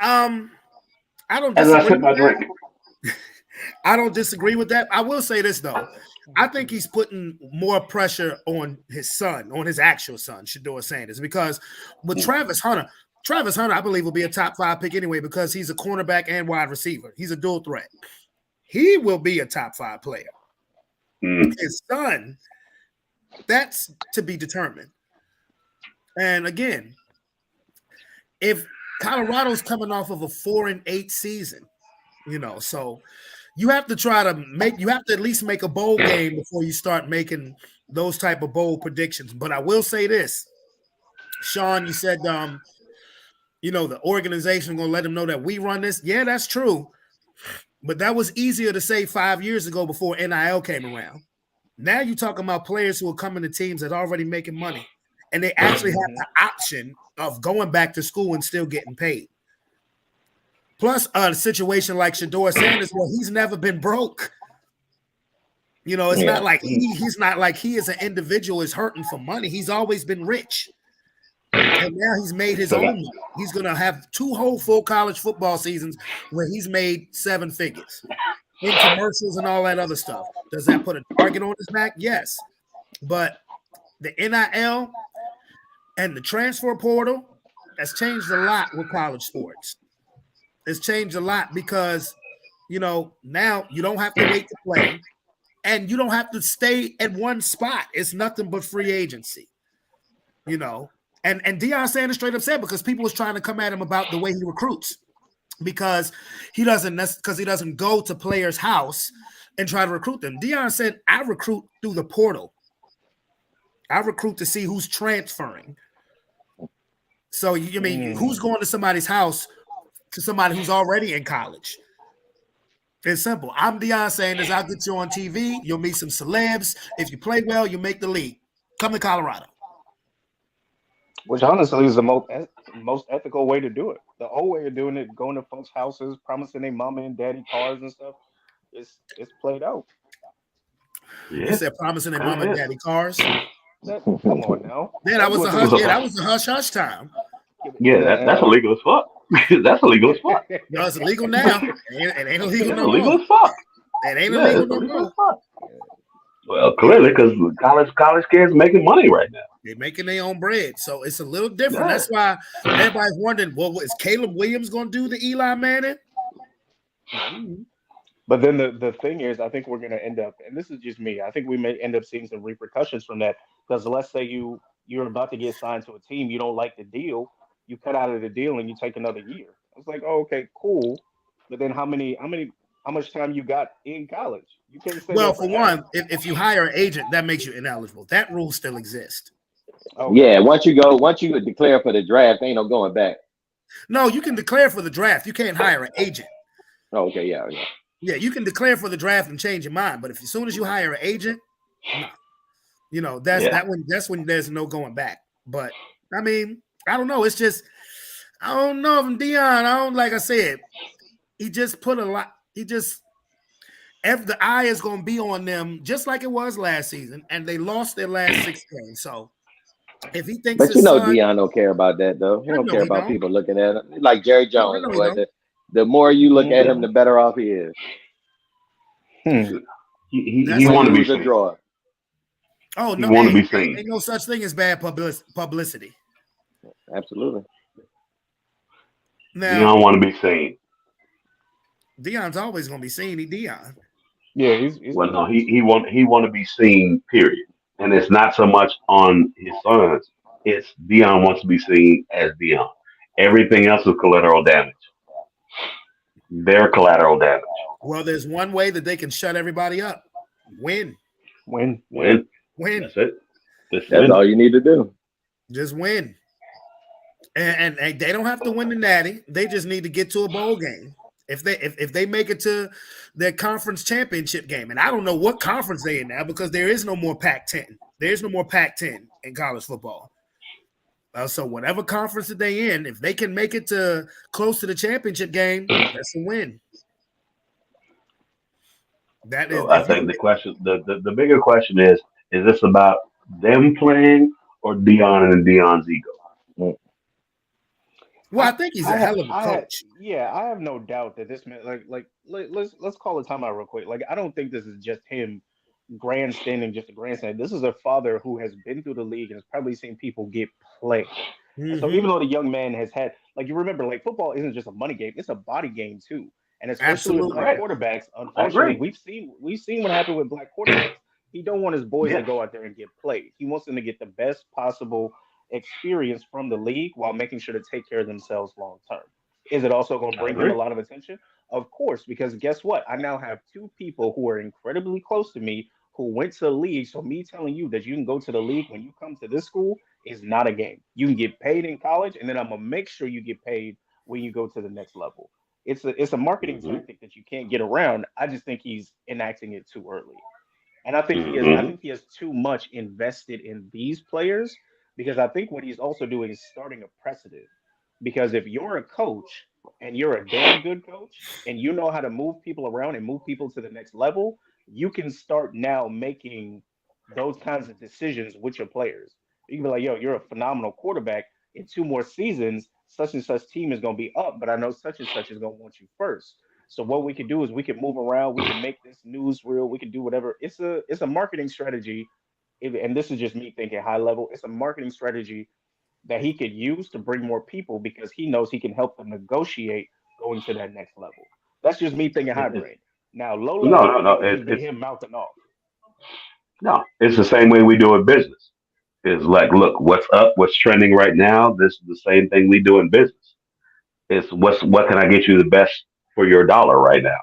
I don't. As I sip my drink. I don't disagree with that. I will say this though. I think he's putting more pressure on his son, on his actual son, Shedeur Sanders, because with Travis Hunter, I believe will be a top 5 pick anyway because he's a cornerback and wide receiver. He's a dual threat. He will be a top 5 player. His son, that's to be determined. And again, if Colorado's coming off of a 4-8 season, so you have to at least make a bowl game before you start making those type of bold predictions. But I will say this, Sean, you said, the organization going to let them know that we run this. Yeah, that's true. But that was easier to say 5 years ago before NIL came around. Now you're talking about players who are coming to teams that are already making money. And they actually have the option of going back to school and still getting paid. Plus, a situation like Shedeur Sanders, where he's never been broke. It's not like he's not like he as an individual is hurting for money. He's always been rich. And now he's made his own money. He's going to have 2 whole full college football seasons where he's made 7 figures in commercials and all that other stuff. Does that put a target on his back? Yes. But the NIL and the transfer portal has changed a lot with college sports. It's changed a lot because, now you don't have to wait to play and you don't have to stay at one spot. It's nothing but free agency, And Deion Sanders straight up said because people was trying to come at him about the way he recruits because he doesn't go to players' house and try to recruit them. Deion said, I recruit through the portal. I recruit to see who's transferring. So, who's going to somebody's house to somebody who's already in college? It's simple. I'm Deion Sanders. I'll get you on TV. You'll meet some celebs. If you play well, you make the league. Come to Colorado. Which honestly is the most ethical way to do it. The old way of doing it, going to folks' houses, promising their mama and daddy cars and stuff, it's played out. You said promising their mama and daddy cars. Come on now. Yeah, that was a hush. Yeah, that was a hush time. Yeah, that's illegal as fuck. That's illegal as fuck. No, it's illegal now. It ain't illegal That's no more. illegal as fuck. It ain't Yeah, illegal it's no illegal as more. fuck. Well, clearly, because college kids making money right now. They're making their own bread, so it's a little different. Yeah. That's why everybody's wondering, well, is Caleb Williams going to do the Eli Manning? But then the thing is, I think we're going to end up, and this is just me. I think we may end up seeing some repercussions from that because let's say you're about to get signed to a team, you don't like the deal, you cut out of the deal and you take another year. It's like, oh, okay, cool. But then how much time you got in college? You can't say Well, that for one, if you hire an agent, that makes you ineligible. That rule still exists. Okay. Yeah, once you declare for the draft, ain't no going back. No, you can declare for the draft. You can't hire an agent. Oh, okay, yeah. Yeah, you can declare for the draft and change your mind, but as soon as you hire an agent, no. That's when there's no going back. But I mean, I don't know. It's just I don't know if Deion. Like I said, he just put a lot. The eye is going to be on them just like it was last season, and they lost their last 6 games. So if he thinks, But Deion don't care about that though. He don't care about people looking at him like Jerry Jones. The more you look at him, the better off he is. He want to be seen. Draw. Oh no, he want to be seen. Ain't no such thing as bad publicity. Absolutely. Now, Deion want to be seen. Deion's always going to be seen. Deion. Yeah, he's well, no, he want to be seen. Period. And it's not so much on his sons. It's Deion wants to be seen as Deion. Everything else is collateral damage. They're collateral damage. Well, there's one way that they can shut everybody up. Win. That's it. That's all you need to do. Just win. And they don't have to win the Natty. They just need to get to a bowl game. If they make it to their conference championship game, and I don't know what conference they in now because there is no more Pac-10. There's no more Pac-10 in college football. So whatever conference that they in, if they can make it to close to the championship game, that's a win. That is. I think the question, the bigger question is this about them playing or Deion and Deion's ego? Well, I think he's a hell of a coach. I have no doubt that this man, let's call a timeout real quick. Like, I don't think this is just him grandstanding, just a grandstand. This is a father who has been through the league and has probably seen people get played. Mm-hmm. So even though the young man has had, like, you remember, like, football isn't just a money game; it's a body game too. And especially with black quarterbacks, unfortunately, we've seen what happened with black quarterbacks. He don't want his boys to go out there and get played. He wants them to get the best possible experience from the league while making sure to take care of themselves long term. Is it also going to bring him a lot of attention? Of course, because guess what? I now have 2 people who are incredibly close to me who went to the league. So me telling you that you can go to the league when you come to this school is not a game. You can get paid in college, and then I'm gonna make sure you get paid when you go to the next level. It's a marketing tactic that you can't get around. I just think he's enacting it too early. And I think he has too much invested in these players, because I think what he's also doing is starting a precedent. Because if you're a coach and you're a damn good coach and you know how to move people around and move people to the next level, you can start now making those kinds of decisions with your players. You can be like, yo, you're a phenomenal quarterback. In 2 more seasons, such and such team is going to be up, but I know such and such is going to want you first. So what we can do is we can move around. We can make this news real. We can do whatever. It's a marketing strategy. And this is just me thinking high level. It's a marketing strategy that he could use to bring more people because he knows he can help them negotiate going to that next level. That's just me thinking high brain. Now, low level, no. It's him mouthing off. No, it's the same way we do in business. It's like, look, what's up, what's trending right now. This is the same thing we do in business. It's what can I get you the best for your dollar right now?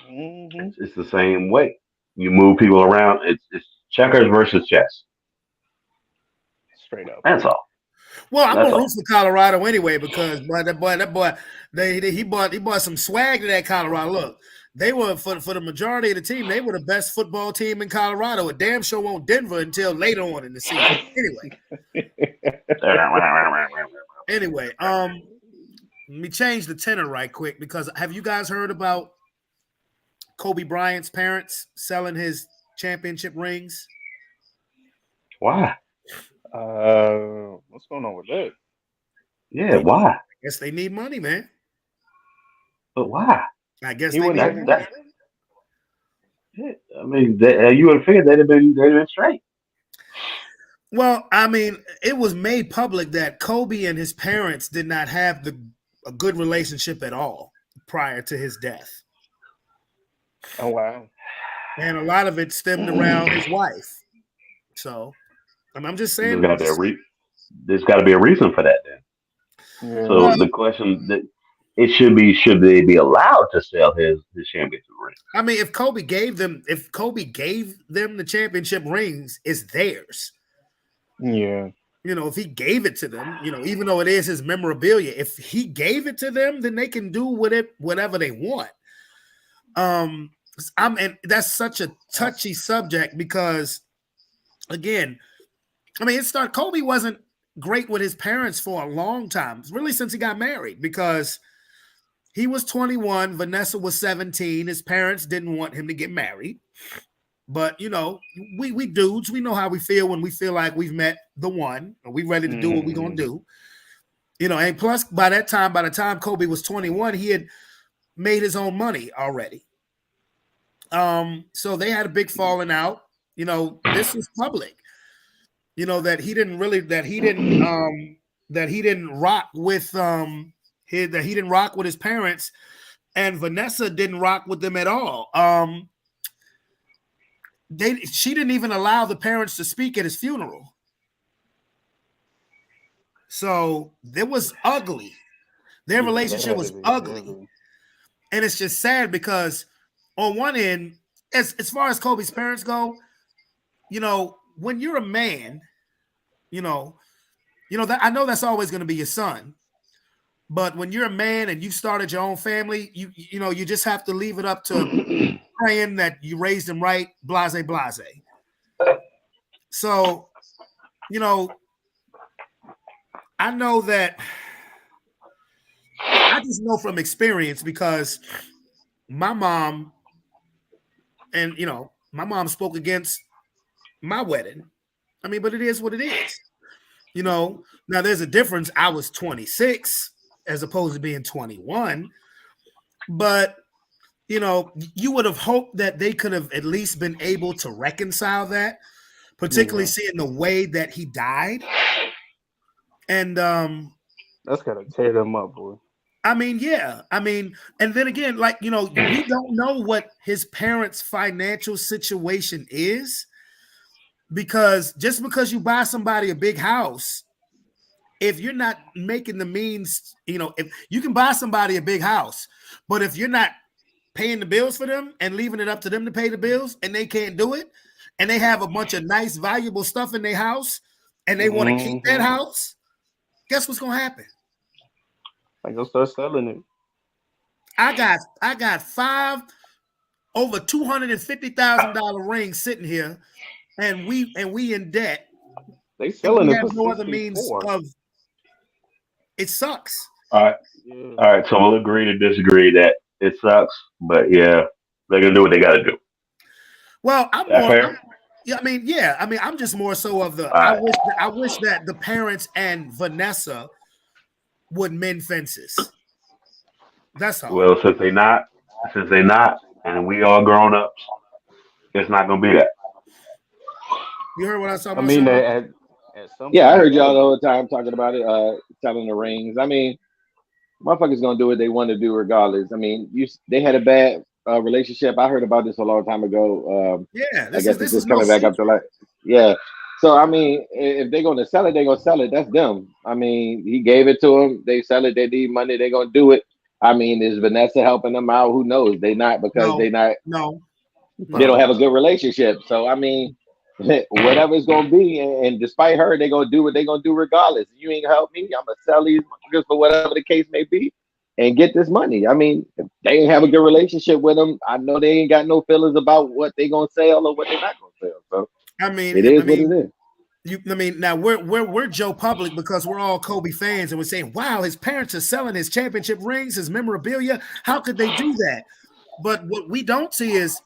Mm-hmm. It's the same way. You move people around. It's checkers versus chess. Straight up. That's all. Well, I'm gonna root for Colorado anyway because that boy, he bought some swag to that Colorado. Look, they were for the majority of the team, they were the best football team in Colorado. A damn sure won't Denver until later on in the season. Anyway, let me change the tenor right quick because have you guys heard about Kobe Bryant's parents selling his championship rings? Why? What's going on with that? Yeah, why? I guess they need money, man. But why? I guess He they wouldn't need have money. I mean, you would have figured they'd have been straight. Well, I mean, it was made public that Kobe and his parents did not have a good relationship at all prior to his death. Oh wow. And a lot of it stemmed around his wife. So, I'm just saying. There's got to be a reason for that then. Yeah. So Well, the question that it should they be allowed to sell his championship ring? I mean, if Kobe gave them the championship rings, it's theirs. Yeah. You know, if he gave it to them, you know, even though it is his memorabilia, if he gave it to them, then they can do with it whatever they want. And that's such a touchy subject because, again, I mean, Kobe wasn't great with his parents for a long time, really since he got married, because he was 21, Vanessa was 17. His parents didn't want him to get married. But, you know, we dudes, we know how we feel when we feel like we've met the one, or we ready to do what we're going to do. You know, and plus, by the time Kobe was 21, he had made his own money already. So they had a big falling out. You know, this was public. You know, that he didn't rock with his parents, and Vanessa didn't rock with them at all. She didn't even allow the parents to speak at his funeral. So it was ugly. Their relationship was ugly. And it's just sad because on one end, as far as Kobe's parents go, you know, when you're a man, you know that I know that's always going to be your son. But when you're a man and you started your own family, you know, you just have to leave it up to praying that you raised him right, blase. So, you know, I know that I just know from experience because my mom spoke against my wedding. I mean, but it is what it is. You know, now there's a difference. I was 26 as opposed to being 21. But, you know, you would have hoped that they could have at least been able to reconcile that, particularly seeing the way that he died. And that's gotta tear them up, boy. I mean, yeah. I mean, and then again, like, you know, we don't know what his parents' financial situation is, because just because you buy somebody a big house, if you're not making the means, you know, if you can buy somebody a big house, but if you're not paying the bills for them and leaving it up to them to pay the bills and they can't do it, and they have a bunch of nice, valuable stuff in their house and they want to keep that house, guess what's going to happen? I go start selling it. I got 5 over $250,000 rings sitting here, and we in debt. They selling we it have for no other means of. It sucks. All right. Yeah. All right. So we'll agree to disagree that it sucks, but yeah, they're gonna do what they got to do. Well, fair? I'm just more so of the. Right. I wish that the parents and Vanessa would mend fences. That's all. Well, since they not, and we all grown ups, it's not gonna be that. You heard what I was talking I about? mean, Sean? at some Yeah, I point, heard y'all the whole time talking about it, selling the rings. I mean, motherfuckers gonna do what they want to do regardless. I mean, they had a bad relationship. I heard about this a long time ago. Yeah, I guess it's just coming back up to life. Yeah. So I mean, if they're gonna sell it, they're gonna sell it. That's them. I mean, he gave it to them. They sell it. They need money. They're gonna do it. I mean, is Vanessa helping them out? Who knows? They not because they not. No. They don't have a good relationship. So I mean, whatever it's gonna be, and despite her, they're gonna do what they're gonna do regardless. You ain't help me. I'm gonna sell these just for whatever the case may be, and get this money. I mean, if they ain't have a good relationship with them, I know they ain't got no feelings about what they gonna sell or what they're not gonna sell. So I mean, it is what it is. Now we're Joe Public because we're all Kobe fans and we're saying, wow, his parents are selling his championship rings, his memorabilia. How could they do that? But what we don't see is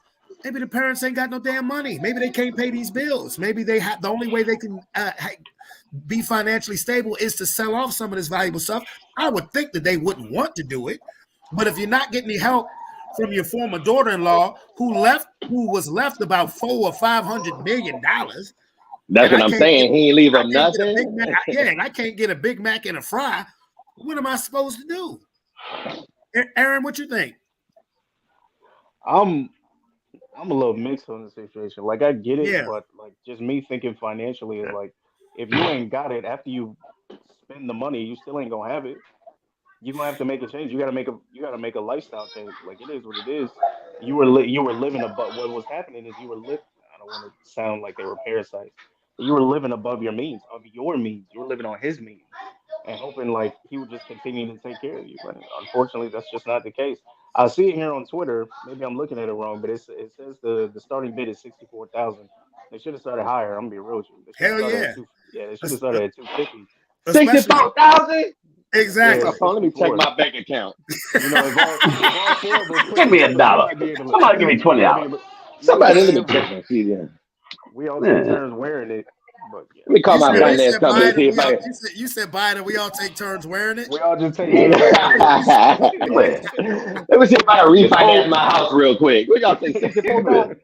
Maybe the parents ain't got no damn money. Maybe they can't pay these bills. Maybe they have the only way they can be financially stable is to sell off some of this valuable stuff. I would think that they wouldn't want to do it, but if you're not getting any help from your former daughter-in-law who was left about $400 or $500 million. That's what I'm saying. He ain't leave them nothing. And I can't get a Big Mac and a fry. What am I supposed to do? Aaron, what you think? I'm a little mixed on the situation. Like I get it, Yeah. but like just me thinking financially is like if you ain't got it after you spend the money, you still ain't gonna have it. You're gonna have to make a change. You gotta make a lifestyle change. Like it is what it is. You were living above what was happening is you were living. I don't want to sound like they were parasites. You were living above your means, You were living on his means and hoping like he would just continue to take care of you. But unfortunately, that's just not the case. I see it here on Twitter. Maybe I'm looking at it wrong, but it says the starting bid is 64,000. They should have started higher. I'm gonna be real with you. Hell yeah. They should have started at 250. 64,000. Exactly. Yeah, let me check my bank account. You know, if all four of us Give me $1. Somebody give me $20. Somebody let me check my CD. We all take turns wearing it. But yeah. Let me call my finance company. See if I. You said Biden. We all take turns wearing it. We all just take. Let me see if I can refinance my house real quick. We gotta take 64,000.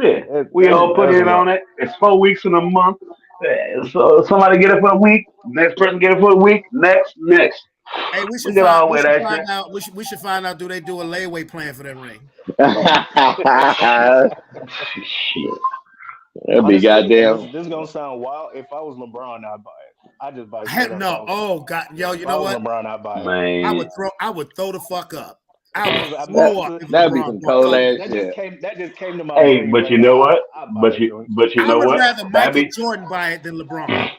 Yeah, we all put in on it. It's 4 weeks in a month. So somebody get it for a week. Next person get it for a week. Next. Hey, we should find out. Do they do a layaway plan for that ring? Shit. That'd be goddamn. This is gonna sound wild. If I was LeBron, I'd buy it. I just buy it. Heck no. Oh God, yo, you know what? LeBron, I'd buy it. Man. I would throw the fuck up. I would throw up. That'd be some cold ass shit. That just came to my Hey, but you know what? But you know what? I would rather Michael Jordan buy it than LeBron.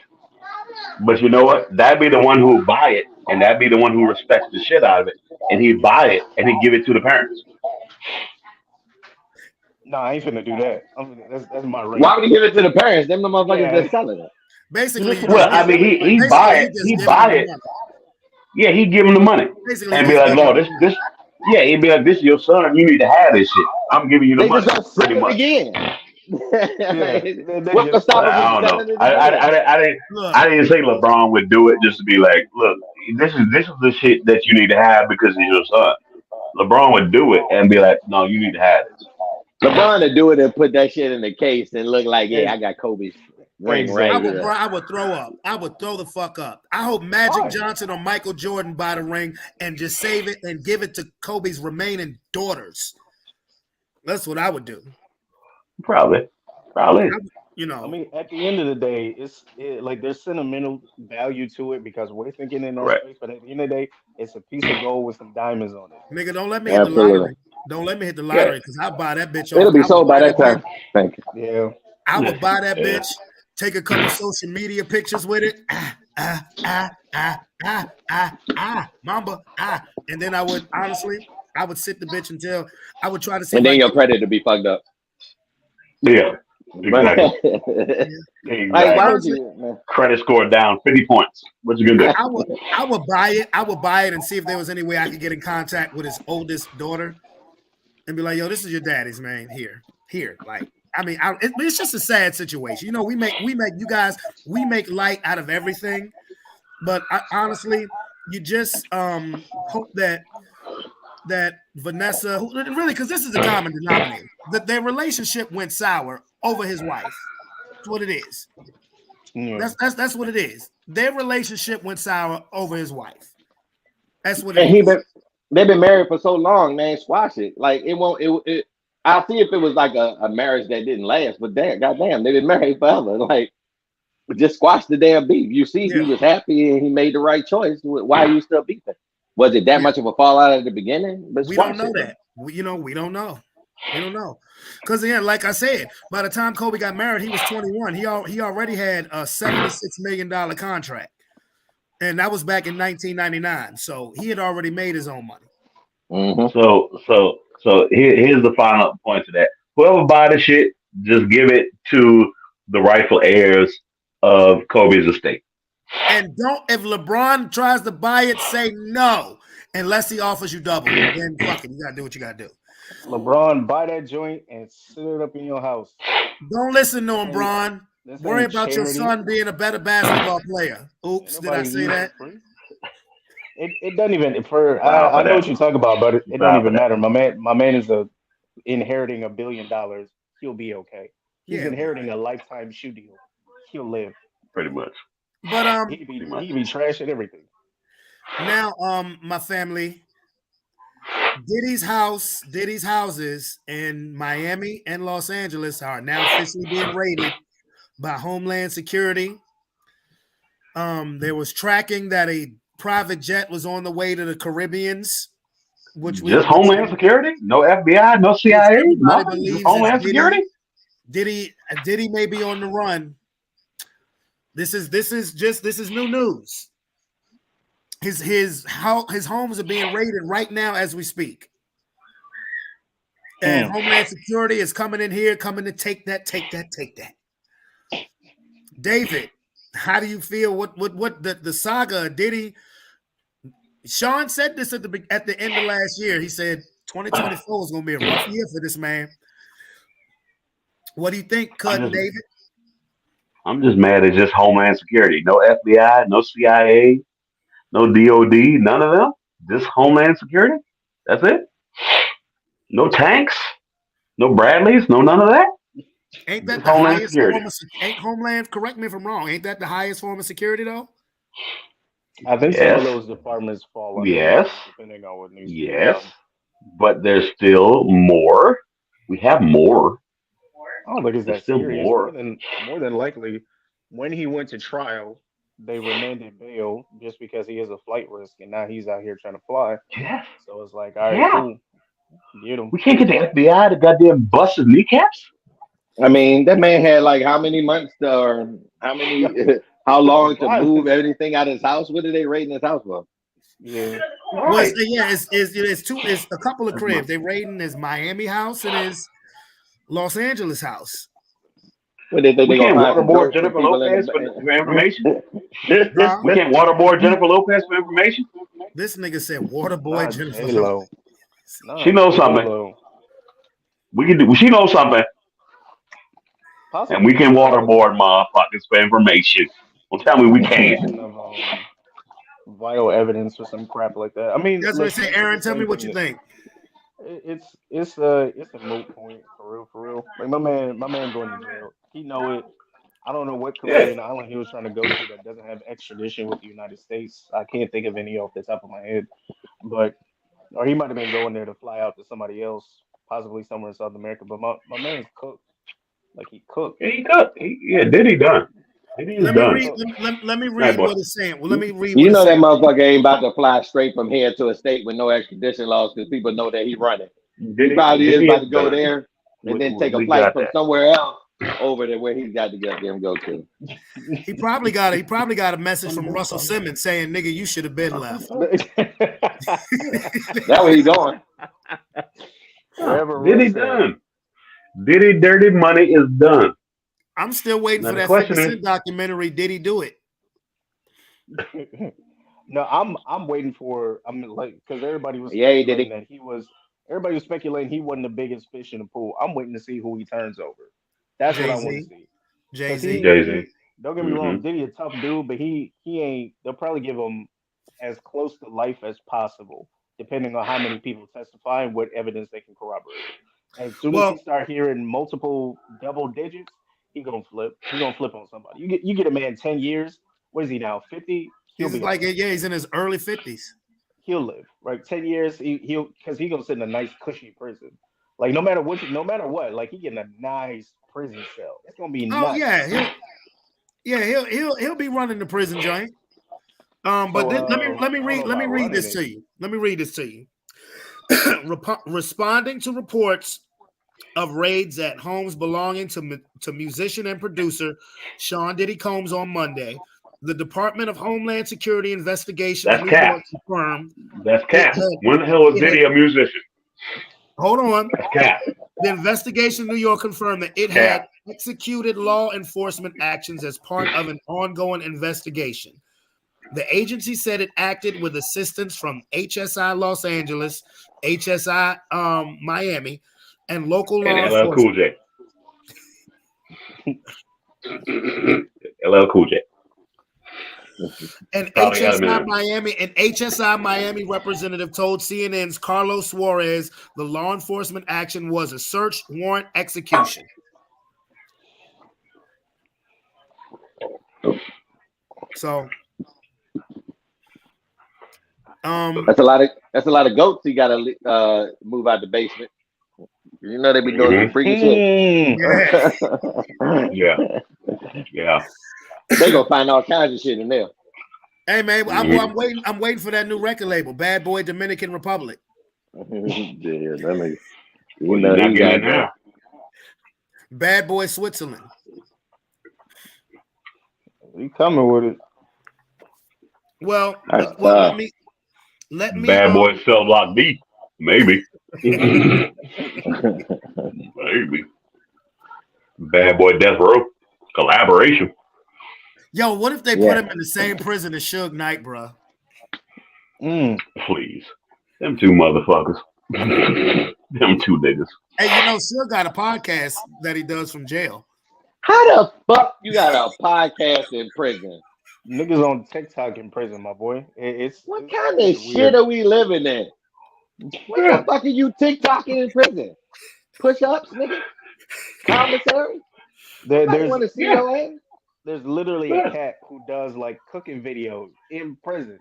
But you know what? That'd be the one who would buy it, and that'd be the one who respects the shit out of it, and he'd buy it and he'd give it to the parents. No, I ain't finna do that. That's my ring. Why would he give it to the parents? Them the motherfuckers that's selling it. Basically, well, I mean, he buy it. He buy it. Yeah, he'd give him the money Basically, and be like, "No, this." Yeah, he'd be like, "This is your son. You need to have this shit. I'm giving you the money." Pretty much. Again. What I don't know. I didn't say LeBron would do it just to be like, "Look, this is the shit that you need to have because he's your son." LeBron would do it and be like, "No, you need to have it." LeBron to do it and put that shit in the case and look like, yeah, I got Kobe's ring right. I would throw up. I would throw the fuck up. I hope Magic Johnson or Michael Jordan buy the ring and just save it and give it to Kobe's remaining daughters. That's what I would do. Probably. You know, I mean, at the end of the day, like there's sentimental value to it because we're thinking in that space. But at the end of the day, it's a piece of gold with some diamonds on it. Nigga, don't let me hit the lottery. Don't let me hit the lottery because I'll buy that bitch. It'll be sold by that time. Thank you. Yeah. I would buy that bitch, take a couple social media pictures with it. Mamba. And then I would sit the bitch until I would try to see. And then your credit to be fucked up. Yeah. Exactly. Like, why would you, man? Credit score down 50 points. What you gonna do? I would buy it. I would buy it and see if there was any way I could get in contact with his oldest daughter and be like, "Yo, this is your daddy's, man. Here." Like, I mean, it's just a sad situation. You know, we make light out of everything, but honestly, you just hope that Vanessa, really, because this is the common denominator, that their relationship went sour over his wife. That's what it is. Yeah. That's what it is. Their relationship went sour over his wife. That's what it is. They've been married for so long, man. Squash it. Like it won't. I'll see if it was like a marriage that didn't last. But goddamn, they've been married forever. Like, just squash the damn beef. You see, he was happy and he made the right choice. Why are you still beefing? Was it that much of a fallout at the beginning? But we don't know that. We don't know. We don't know. Because again, like I said, by the time Kobe got married, he was 21. He already had a $76 million contract. And that was back in 1999. So he had already made his own money. Mm-hmm. So here's the final point to that. Whoever buy the shit, just give it to the rightful heirs of Kobe's estate. And if LeBron tries to buy it, say no, unless he offers you double. Then fuck it, you gotta do what you gotta do. LeBron, buy that joint and sit it up in your house. Don't listen to him, Ain't- Bron. This Worry ain't about your charity. son being a better basketball player. Oops, Ain't did I nobody say eating that? for free. It doesn't even for Wow, I for know what that. you talk about, but it don't Wow, for even that. matter. My man is inheriting $1 billion. He'll be okay. He's Yeah, inheriting a lifetime shoe deal. He'll live. Pretty much. but He'd be Pretty much. trashing everything. now my family, Diddy's houses in Miami and Los Angeles are now officially being raided by Homeland Security. There was tracking that a private jet was on the way to the Caribbeans, which Just Homeland Security? No FBI, no CIA, everybody nothing? Just believes Homeland it's Security? Diddy may be on the run. This is new news. His homes are being raided right now as we speak. And Homeland Security is coming in here, coming to take that. David, how do you feel? What the saga of Diddy? Sean said this at the end of last year. He said 2024 is going to be a rough year for this man. What do you think, David? I'm just mad at just Homeland Security. No FBI, no CIA, no DOD, none of them. Just Homeland Security. That's it. No tanks, no Bradleys, no none of that. Ain't that Just the Homeland highest Security. form of ain't Homeland? Correct me if I'm wrong. Ain't that the highest form of security though? I think some of Yes. those departments fall under Yes. depending on what needs to be Yes, done. but there's still more. We have more. I don't think it's There's that still serious. more. More than likely, when he went to trial, they remanded bail just because he is a flight risk, and now he's out here trying to fly. Yes. So it's like, all right, Yeah. cool, get him. We can't get the FBI to goddamn bust his kneecaps. I mean, that man had like how many months or how long to move everything out of his house? What are they raiding his house for? Yeah, Well, Right. it's a couple of That's cribs. They raiding his Miami house and his Los Angeles house. What they think We they gonna can't find some waterboard dirt from Jennifer people in Lopez for information. Huh? We can't waterboard Jennifer Lopez for information. This nigga said water boy not Jennifer. J-Lo. She knows something. J-Lo. We can do. She knows something, Possibly and we can some waterboard motherfuckers for information. Don't tell me we can't. possession of vital evidence or some crap like that. I mean, That's what I listen, say. it's Aaron, the tell me same what thing you that- think. It's a moot point for real. Like my man going to jail. He know it. I don't know what Caribbean island he was trying to go to that doesn't have extradition with the United States. I can't think of any off the top of my head, but or he might have been going there to fly out to somebody else, possibly somewhere in South America. But my man's cooked. Like he cooked. Yeah, he cooked. Diddy done. Diddy is Let me done. read. Let me Right, read boy. what it's saying. Well, let me read. You what know it's that saying. motherfucker ain't about to fly straight from here to a state with no extradition laws because people know that he running. He probably is about to go there and then take a flight from somewhere else over to where he's got to get them go to. He probably got a message from Russell Simmons saying, "Nigga, you should have been left." That's where he's going. Wherever Diddy Russ at. done. Diddy dirty money is done. I'm still waiting Now for the that question 50 is- Cent documentary. Did he do it? No, I'm waiting for. I'm like because everybody was Yeah, he did speculating that he was. Everybody was speculating he wasn't the biggest fish in the pool. I'm waiting to see who he turns over. That's what I want to Jay-Z. see. Jay-Z. Jay-Z. Don't get me wrong, Diddy a tough dude, but he ain't. They'll probably give him as close to life as possible, depending on how many people testify and what evidence they can corroborate. As soon as he start hearing multiple double digits, he gonna flip. He gonna flip on somebody. You get a man 10 years. What is he now? 50. He's like, yeah, he's in his early 50s. He'll live, right? 10 years. He'll because he gonna sit in a nice cushy prison. Like no matter what, like he getting a nice prison cell. It's gonna be Oh nice. he'll be running the prison joint. But let me read this to you. Let me read this to you. Responding to reports of raids at homes belonging to musician and producer Sean Diddy Combs on Monday, the Department of Homeland Security investigation That's in New cap. York confirmed. That's cap. When the hell was Diddy a musician? Hold on. That's cap. The investigation in New York confirmed that it had executed law enforcement actions as part of an ongoing investigation. The agency said it acted with assistance from HSI Los Angeles, HSI Miami, and local law And LL Cool enforcement. J. LL Cool J. And Probably got him in HSI Miami representative told CNN's Carlos Suarez the law enforcement action was a search warrant execution. So, That's a lot of goats. You gotta move out the basement. You know they be doing some freaky shit. yeah. Yeah. They gonna find all kinds of shit in there. Hey man, I'm waiting for that new record label, Bad Boy Dominican Republic. Yeah, that nigga. Well, You know you're not he getting got it now. Bad Boy Switzerland. We coming with it. Well, That's let me Bad Boy Cell Block B. Maybe. Maybe. Bad Boy Death Row. Collaboration. Yo, what if they put him in the same prison as Suge Knight, bro? Please. Them two motherfuckers. Them two niggas. Hey, you know, Suge got a podcast that he does from jail. How the fuck you got a podcast in prison? Niggas on TikTok in prison, my boy. What kind of shit are we living in? What the fuck are you TikToking in prison? Push-ups, nigga? Commissary? I want to see your ass. There's literally a cat who does like cooking videos in prison.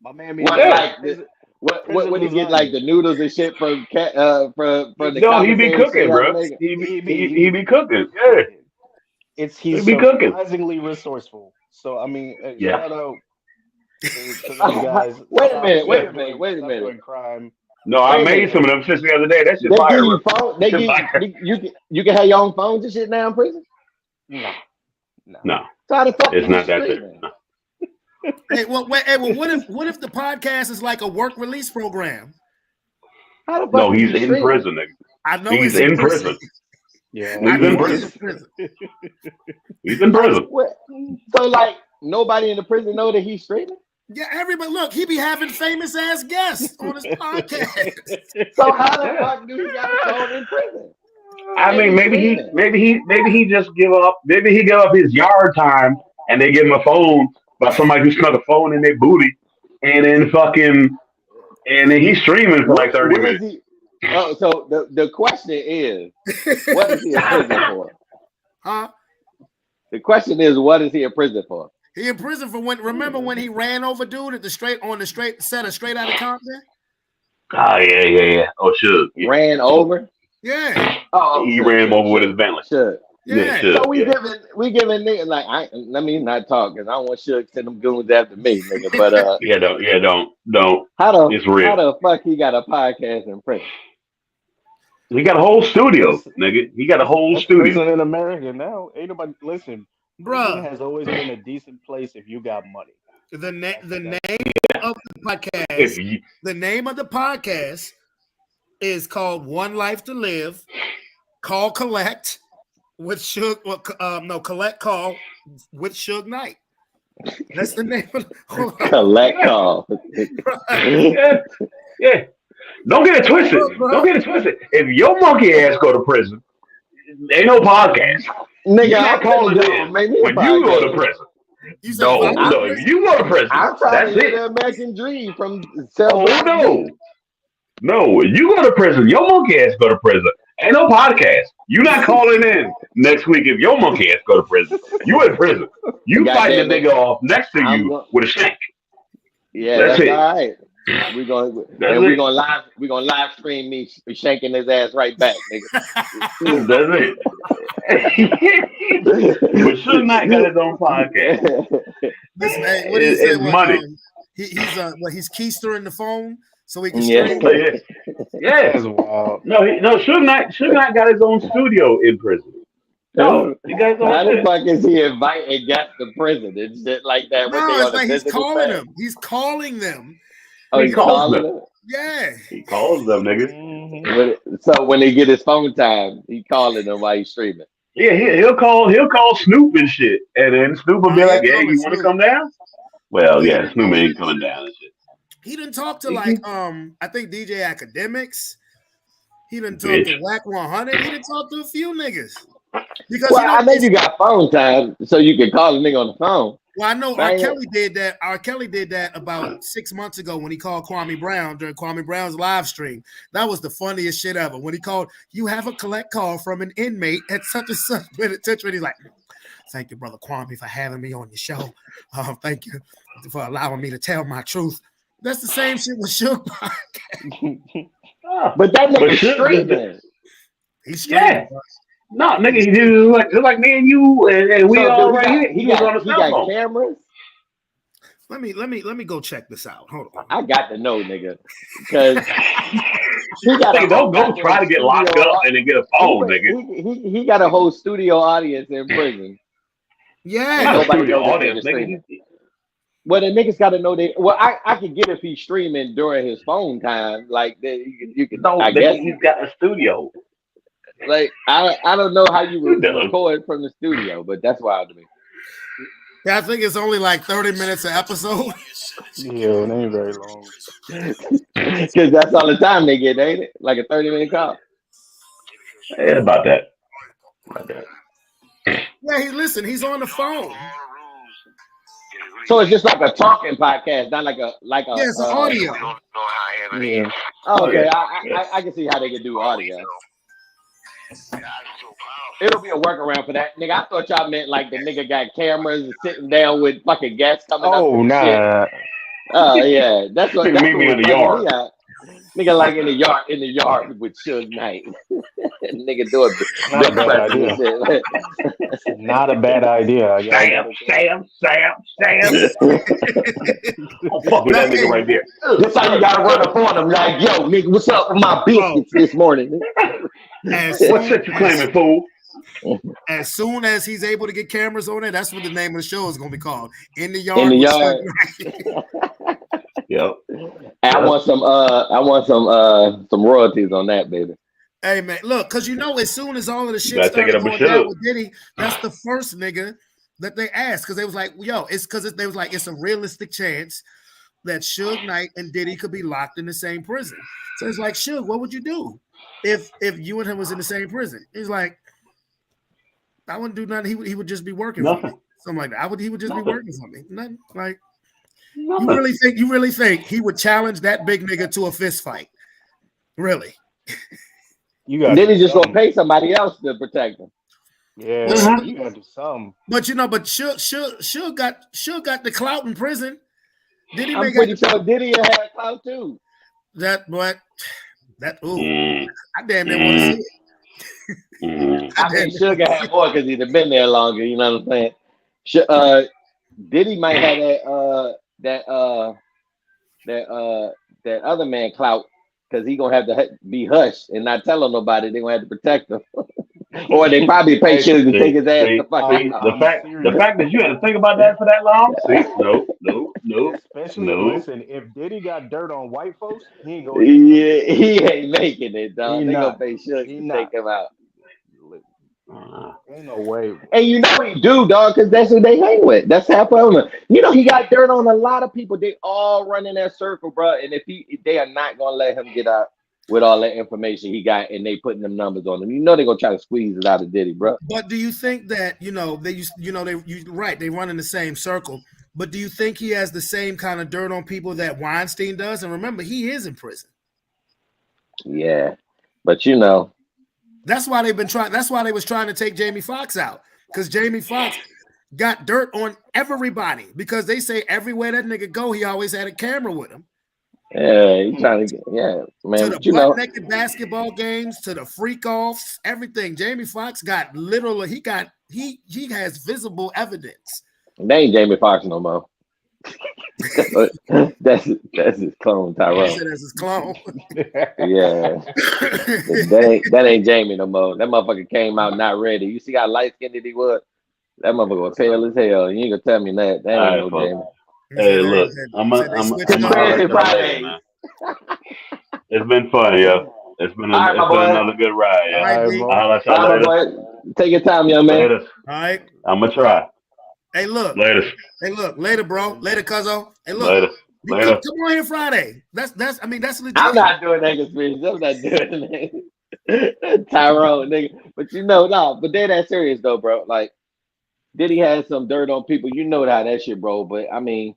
My man, what he get like the noodles and shit from the No, he be cooking, bro. He be cooking. Yeah. He's be cooking. surprisingly resourceful. So I mean, Yeah. shout out to those guys. Wait a minute. Crime. No, I made some of them since the other day. That shit They fire. give you phone. They give you can have your own phones and shit now in prison. No, So how the fuck it's you not that streaming? shit. Hey, what if the podcast is like a work release program? How the fuck No, you he's in streaming? prison, nigga. I know He's in prison. Yeah, He's in prison. He's in prison. What? So like nobody in the prison know that he's streaming. Yeah, everybody look, he be having famous ass guests on his podcast. So how the fuck do he got a phone in prison? I mean, maybe he just give up. Maybe he give up his yard time, and they give him a phone by somebody who snuck a phone in their booty, and then he's streaming for like 30 minutes. So the question is, what is he in prison for? Huh? The question is, what is he in prison for? He in prison for remember when he ran over dude at the straight set of Straight Outta Compton? Oh yeah. Oh sure. Yeah. Ran over? Yeah. Oh, He ran him over with his Bentley. Sure. Yeah. sure. So we giving niggas like let me not talk because I don't want Suge to send them goons after me, nigga. But don't. how It's real. the fuck he got a podcast in prison? He got a whole studio, nigga. He got a whole studio. Prison in America now. Ain't nobody listen. Prison Bruh, has always been a decent place if you got money. the name of the podcast. If you- The name of the podcast is called One Life to Live. Call Collect with Suge. Collect Call with Suge Knight. That's the name of Collect call. yeah. Don't get it twisted. Don't get it twisted. If your monkey ass go to prison, ain't no podcast. Nigga, You're I'm not calling trying in when you go to prison. You said No, what? if you go to prison, I'm trying that's to live it. the American dream from Oh no, you go to prison. Your monkey ass go to prison. Ain't no podcast. You not calling in next week if your monkey ass go to prison. You in prison. You fighting the nigga off next to you with a shank. Yeah, That's that's it. all right. We're gonna live stream me shanking his ass right back, nigga. That's it. But Suge Knight got his own podcast. Listen, hey, what do you say? It's money. He's keystering the phone so he can Yeah. stream. Yeah. That's wild. No, Suge Knight got his own studio in prison. No, he got his How own the shit. fuck is he inviting guests to prison and shit like that? when they No, on it's a like he's visiting calling stay? them. He's calling them. Oh, He he's calls calling them. them. Yeah. He calls them niggas. So when they get his phone time, he calling them while he's streaming. Yeah, he'll call Snoop and shit, and then Snoop will be Oh, like, yeah, "Hey, you want to Snoop. come down?" Well, yeah, Snoop ain't coming down and shit. He didn't talk to like I think DJ Academics. He didn't talk Bitch. to Whack 100. He didn't talk to a few niggas. Because Well, I know you got phone time, so you can call a nigga on the phone. Well, I know R. Kelly did that. R. Kelly did that about 6 months ago when he called Kwame Brown during Kwame Brown's live stream. That was the funniest shit ever. When he called, you have a collect call from an inmate at such and such penitentiary. He's like, thank you, brother Kwame, for having me on your show. Thank you for allowing me to tell my truth. That's the same shit with Suge podcast. But that nigga streaming. He's streaming. Yeah. No, nigga, he just like me and you and we So, all dude, right here. He was on the he cell got phone. cameras. Let me go check this out. Hold on. I got to know, nigga, because he got Nigga, don't go try to get locked up and then get a phone, nigga. He got a whole studio audience in prison. Yeah. Not a Nobody studio knows that audience, nigga's nigga. streaming. Well, the niggas got to know they. Well, I could get if he's streaming during his phone time. Like you can. No, I nigga, guess he's got a studio. like I don't know how you would record from the studio, but that's wild to me. Yeah, I think it's only like 30 minutes an episode. Yeah, it ain't very long. Because that's all the time they get, ain't it? Like a 30-minute call. Yeah, about that. About that. Yeah, he's on the phone. So it's just like a talking podcast, not like a Yeah, it's audio. Yeah. Oh, okay, I can see how they could do audio. It'll be a workaround for that, nigga. I thought y'all meant like the nigga got cameras and sitting down with fucking guests coming up. Oh, and shit. nah. Oh yeah, that's what. That's Meet me what in the yard. me out. Nigga, like in the yard with Suge Knight. Nigga doing Not a bad idea. Not a bad idea. Sam. Oh, fuck with that nigga right there. This how you gotta run up on him, like, yo, nigga, what's up with my business this morning? As What soon, shit you claiming, fool? as soon as he's able to get cameras on it, that's what the name of the show is gonna be called. In the yard. In the with yard. Suge Knight. Yep. I want some royalties on that, baby. Hey man, look, because as soon as all of the shit gotta take it started up with going down Suge. with Diddy, that's the first nigga that they asked because they was like, yo, it's because they was like, it's a realistic chance that Suge Knight and Diddy could be locked in the same prison. So it's like, Suge, what would you do if you and him was in the same prison? He's like, I wouldn't do nothing. He would just be working for me. Nothing. Something like that. He would just be working for me. Nothing. Like, Nothing. you really think he would challenge that big nigga to a fist fight? Really? You got. Then he's just gonna pay somebody else to protect him. Yeah, Mhm. you gotta do something. But Suge got the clout in prison. Did he I'm make pretty sure Diddy had clout too. that? But that ooh, Mm, I damn near want to see it. mm. I think Sugar had more because he'd have been there longer. You know what I'm saying? Diddy might have that other man clout because he gonna have to be hushed and not telling nobody. They gonna have to protect him, or they probably pay Sugar to take his ass See, the fuck see, out. the fact that you had to think about that for that long. See, no. Especially, No. listen, if Diddy got dirt on white folks, he ain't going. Yeah, he ain't making it, dog. He They not. gonna pay Sugar He to not. take him out. Ain't no way. And you know he do, dog, because that's who they hang with. That's half of them. You know he got dirt on a lot of people. They all run in that circle, bro. And if they are not gonna let him get out with all that information he got, and they putting them numbers on him. You know they're gonna try to squeeze it out of Diddy, bro. But do you think that they run in the same circle? But do you think he has the same kind of dirt on people that Weinstein does? And remember, he is in prison. Yeah, but you know, That's why they've been trying. That's why they was trying to take Jamie Foxx out because Jamie Foxx got dirt on everybody because they say everywhere that nigga go, he always had a camera with him. yeah, he trying to get, yeah, man. To But the you know, butt-naked basketball games, to the freak offs, everything. Jamie Foxx got literally. He has visible evidence. they ain't Jamie Foxx no more. that's his clone He Tyrone. said as his clone. Yeah, that ain't Jamie no more. That motherfucker came out not ready. You see how light skinned he was? That motherfucker was pale as hell. You ain't gonna tell me that. That ain't no Alright, Jamie. Hey, look, I'm Conspiracy Fridays. man. It's been fun, yo. It's been All right, my boy. another good ride, yo. All right, B. bro. I'll let y'all All right, later. boy. Take your time, young man. Later. All right. I'm gonna try. Hey, look. Later. Hey, look. Later, bro. Later, cuzzo. Hey, look. Later. You Later. come on here Friday. That's legit. I'm not doing that conspiracy. I'm not doing that. Tyrone, nigga. But but they're that serious though, bro. Like, Diddy had some dirt on people. You know how that shit, bro. But I mean,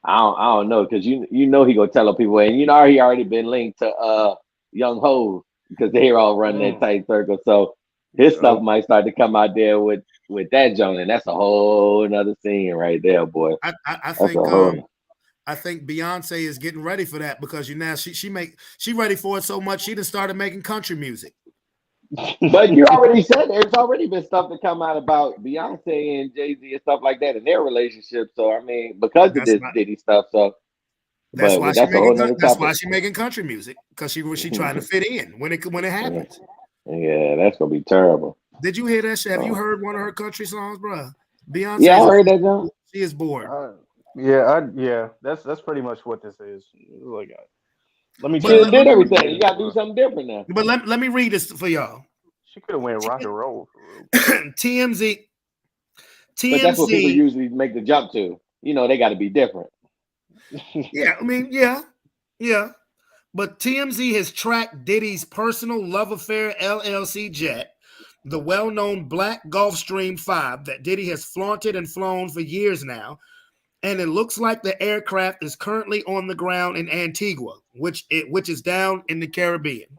I don't know because he gonna tell on people, and he already been linked to Young Ho because they all run that tight circle. So his stuff might start to come out there with that Joan, and that's a whole another scene right there, boy. I think Beyonce is getting ready for that because she ready for it so much she just started making country music. But you already said there's already been stuff to come out about Beyonce and Jay-Z and stuff like that in their relationship. So I mean, because of this Diddy stuff, so that's why she's making country music because she trying to fit in when it happens. Yeah, that's gonna be terrible. Did you hear that shit? Have you heard one of her country songs, bro? Beyonce. Yeah, I heard that, John. She is bored. Yeah. That's pretty much what this is. Like, let me. She did everything. You gotta do something different now. But let me read this for y'all. She could have went rock and roll. TMZ. But that's what people usually make the jump to. They got to be different. Yeah, I mean, yeah. But TMZ has tracked Diddy's personal love affair LLC jet, the well-known Black Gulfstream 5 that Diddy has flaunted and flown for years now. And it looks like the aircraft is currently on the ground in Antigua, which is down in the Caribbean.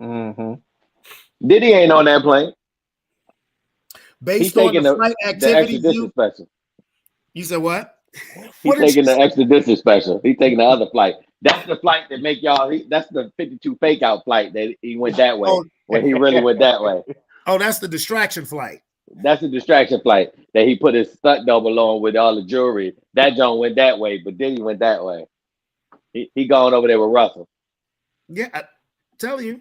Mm-hmm. Diddy ain't on that plane. Based on the flight activity, special. You said what? He's taking the extradition special. He's taking the other flight. That's the flight that make y'all. That's the 52 fake out flight that he went that way when he really went that way. Oh, that's the distraction flight. That's the distraction flight that he put his stunt double on with all the jewelry. That John went that way, but then he went that way. He going over there with Russell. Yeah, I tell you.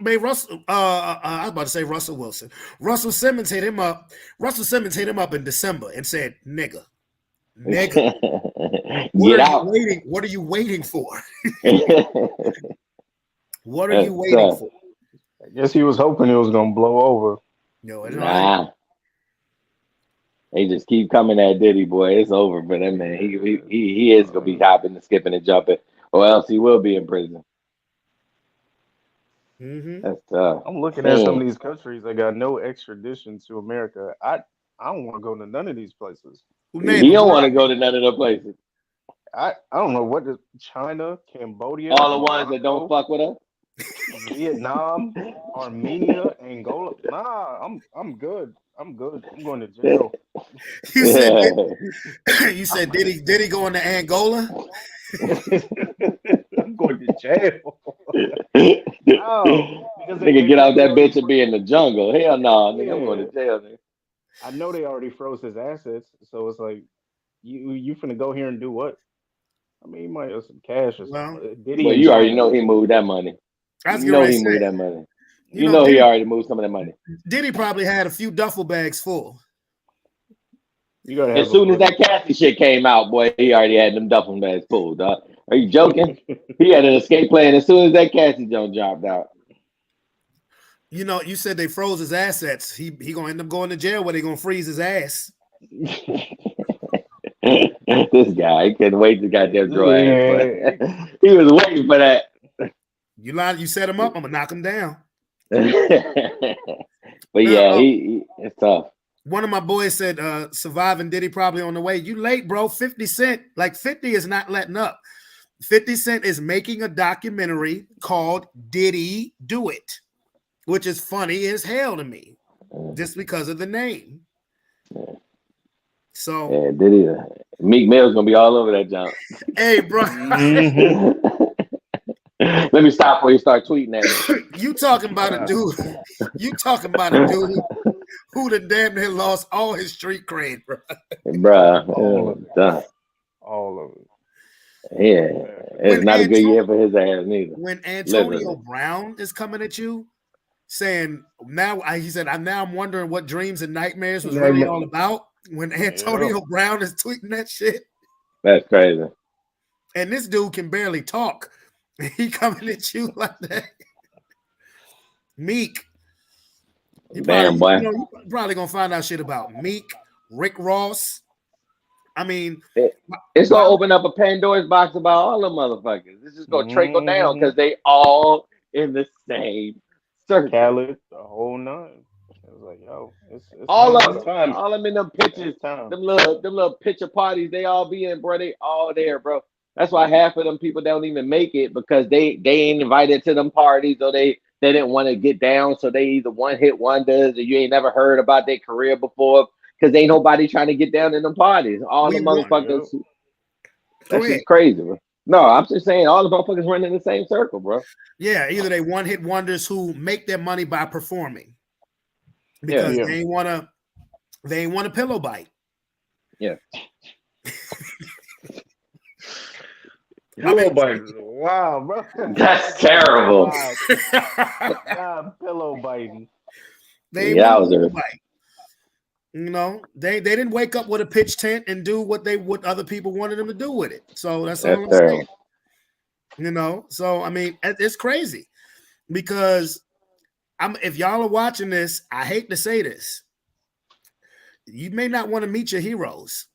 Russell. I was about to say Russell Wilson. Russell Simmons hit him up. Russell Simmons hit him up in December and said, "Nigga, what are you waiting for? What are you waiting for?" I guess he was hoping it was gonna blow over. No, it's not. They just keep coming at Diddy, boy. It's over for that man. He is gonna be hopping and skipping and jumping, or else he will be in prison. Mm-hmm. That's tough. I'm looking at some of these countries that got no extradition to America. I don't want to go to none of these places. You don't want to go to none of the places. I don't know what is China, Cambodia, all the ones that don't fuck with us. Vietnam, Armenia, Angola. Nah, I'm good. I'm going to jail. You said Diddy going to Angola? I'm going to jail. Nigga, get out that bitch and be in the jungle. Hell no, nigga, I'm going to jail. Nigga. I know they already froze his assets, so it's like, you finna go here and do what? I mean, he might have some cash or something. Well, you already know he moved that money. You know he moved that money. You know he already moved some of that money. Diddy probably had a few duffel bags full. As soon as that Cassie shit came out, boy, he already had them duffel bags full, dog. Are you joking? He had an escape plan as soon as that Cassie joint dropped out. You know, you said they froze his assets. He gonna end up going to jail where they gonna freeze his ass. This guy, he couldn't wait to goddamn draw ass. He was waiting for that. You lied. You set him up. I'm gonna knock him down. But yeah, it's tough. One of my boys said, "Surviving Diddy probably on the way." You late, bro. 50 Cent, like 50 is not letting up. 50 Cent is making a documentary called "Diddy Do It," which is funny as hell to me, just because of the name. So, Diddy, Meek Mill's gonna be all over that jump. Hey, bro. Let me stop before you start tweeting at me. You talking about a dude? You talking about a dude who done damn near lost all his street cred, bro? All of it. Yeah, it's not a good year for his ass neither. When Antonio Brown is coming at you, saying he said, I'm wondering what dreams and nightmares was really all about. When Antonio Brown is tweeting that shit, that's crazy. And this dude can barely talk. He coming at you like that. Meek. Damn, boy. You're probably gonna find out shit about Meek, Rick Ross. I mean, It's why- gonna open up a Pandora's box about all the motherfuckers. This is gonna trickle down Mhm. because they all in the same circle. Khaled, the whole nine. It was like, yo, it's All time, of bro. them, all of them in them pictures, It's time. them little picture parties they all be in, bro. They all there, bro. That's why half of them people don't even make it because they ain't invited to them parties or they didn't want to get down, so they either one hit wonders or you ain't never heard about their career before because ain't nobody trying to get down in them parties. All We the won. motherfuckers, Go that ahead. shit's crazy, bro. No, I'm just saying all the motherfuckers run in the same circle, bro. Yeah, either they one hit wonders who make their money by performing because Yeah. they ain't want a pillow bite. Yeah. Pillow bite. Wow, bro. That's terrible. Wow. Nah, pillow biting. They ain't want a pillow Yowzer. bite. You know, they didn't wake up with a pitch tent and do what other people wanted them to do with it. So that's all That's I'm terrible. saying. You know, so I mean, it's crazy because if y'all are watching this, I hate to say this. You may not want to meet your heroes.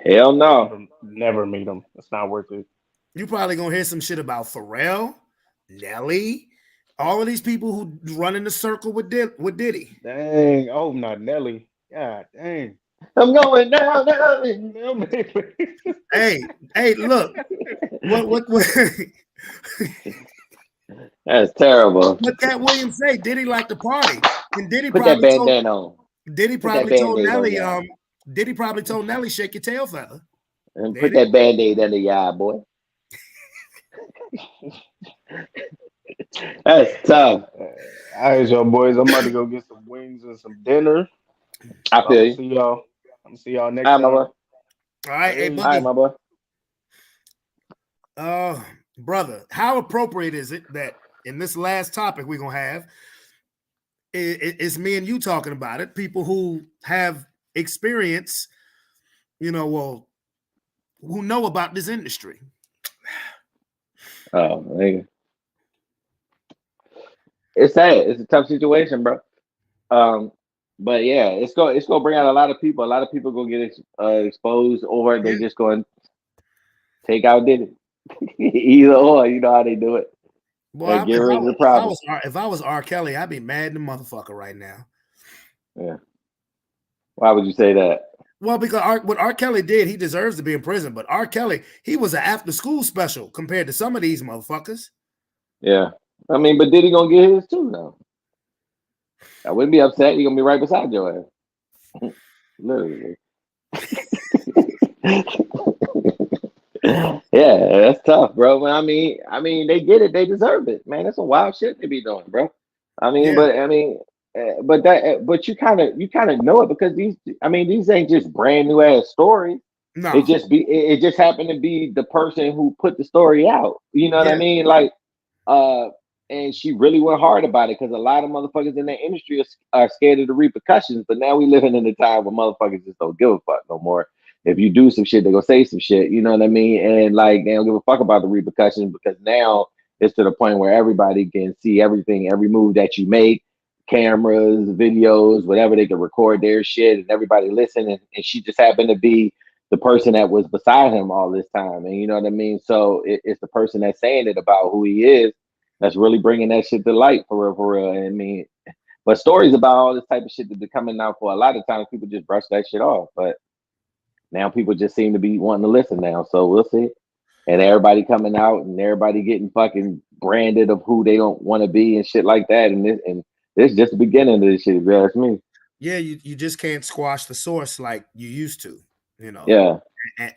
Hell no. Never meet them. It's not worth it. You probably gonna hear some shit about Pharrell, Nelly, all of these people who run in the circle with Diddy. Dang. Oh, not Nelly. God dang. I'm going down, down. Hey, look, what That's terrible. what Cat Williams say? Diddy like to party, and Diddy Put that probably told bandana on. Diddy Put that probably told Band-Aid on Nelly, y'all. Diddy probably told Nelly, shake your tail feather. And Did put it? that band-aid under your eye, boy. That's tough. All right, y'all boys. I'm about to go get some wings and some dinner. I I'm feel gonna you. see y'all. I'm gonna see y'all next All right, my time. boy. All right, hey, All All right, Boogie, my boy. brother, how appropriate is it that in this last topic we're gonna have, it's me and you talking about it, people who have experience, you know, well, who know about this industry. Oh, nigga. It's sad. It's a tough situation, bro. But yeah, it's gonna bring out a lot of people. A lot of people gonna get exposed, or they Yeah. just going to take out Diddy. Either or, you know how they do it. Boy, Get rid of the problem. if I was R. Kelly, I'd be mad at the motherfucker right now. Yeah. Why would you say that? Well, because what R. Kelly did, he deserves to be in prison. But R. Kelly, he was an after-school special compared to some of these motherfuckers. Yeah. I mean, but Diddy gonna get his too now. I wouldn't be upset. He gonna be right beside your ass. Literally. Yeah, that's tough, bro. But I mean, they get it. They deserve it, man. That's some wild shit they be doing, bro. Yeah. But you kind of know it because these ain't just brand new ass stories. No, It just happened to be the person who put the story out. You know what I Yeah. mean? Like, and she really went hard about it because a lot of motherfuckers in that industry are scared of the repercussions. But now we living in a time where motherfuckers just don't give a fuck no more. If you do some shit, they gonna say some shit. You know what I mean? And like they don't give a fuck about the repercussions because now it's to the point where everybody can see everything, every move that you make, cameras, videos, whatever. They can record their shit and everybody listen. And she just happened to be the person that was beside him all this time. And you know what I mean? So it's the person that's saying it about who he is that's really bringing that shit to light for real, for real. I mean, but stories about all this type of shit that be coming out for a lot of times, people just brush that shit off. But now people just seem to be wanting to listen now. So we'll see. And everybody coming out and everybody getting fucking branded of who they don't want to be and shit like that. And this is just the beginning of this shit, if you ask me. yeah, you just can't squash the source like you used to, you know. Yeah.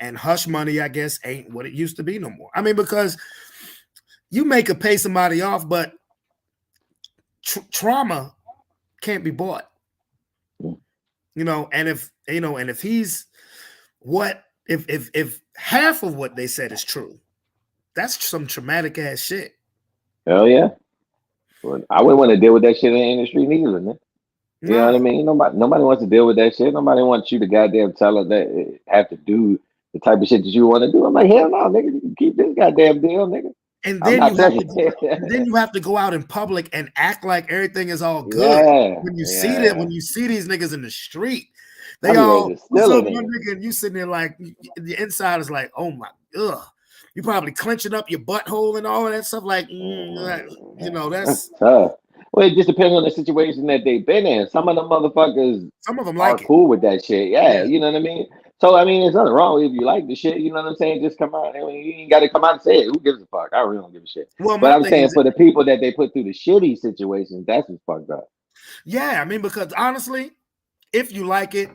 And hush money, I guess, ain't what it used to be no more. I mean, because you make a pay somebody off, but trauma can't be bought. You know, and if he's if half of what they said is true, that's some traumatic ass shit. Hell yeah. Well, I wouldn't want to deal with that shit in the industry neither, man. You know what I mean? Nobody wants to deal with that shit. Nobody wants you to goddamn tell her that have to do the type of shit that you want to do. I'm like, hell no, nigga, you can keep this goddamn deal, nigga. And I'm then not you have telling to, you. and then you have to go out in public and act like everything is all good. Yeah, When you yeah. see that, when you see these niggas in the street, They I be all, ready to what's steal a up, my nigga. nigga? And you sitting there like, the inside is like, oh my, ugh. You probably clenching up your butthole and all of that stuff. Like, you know, That's that's tough. Well, it just depends on the situation that they've been in. Some of the motherfuckers some of them are like it. cool with that shit. Yeah, Yeah. you know what I mean? So, I mean, there's nothing wrong if you like the shit. You know what I'm saying? Just come out. I mean, you ain't got to come out and say it. Who gives a fuck? I really don't give a shit. Well, But my I'm thing saying is, for the people that they put through the shitty situations, that's what's fucked up. yeah, I mean, because honestly, if you like it,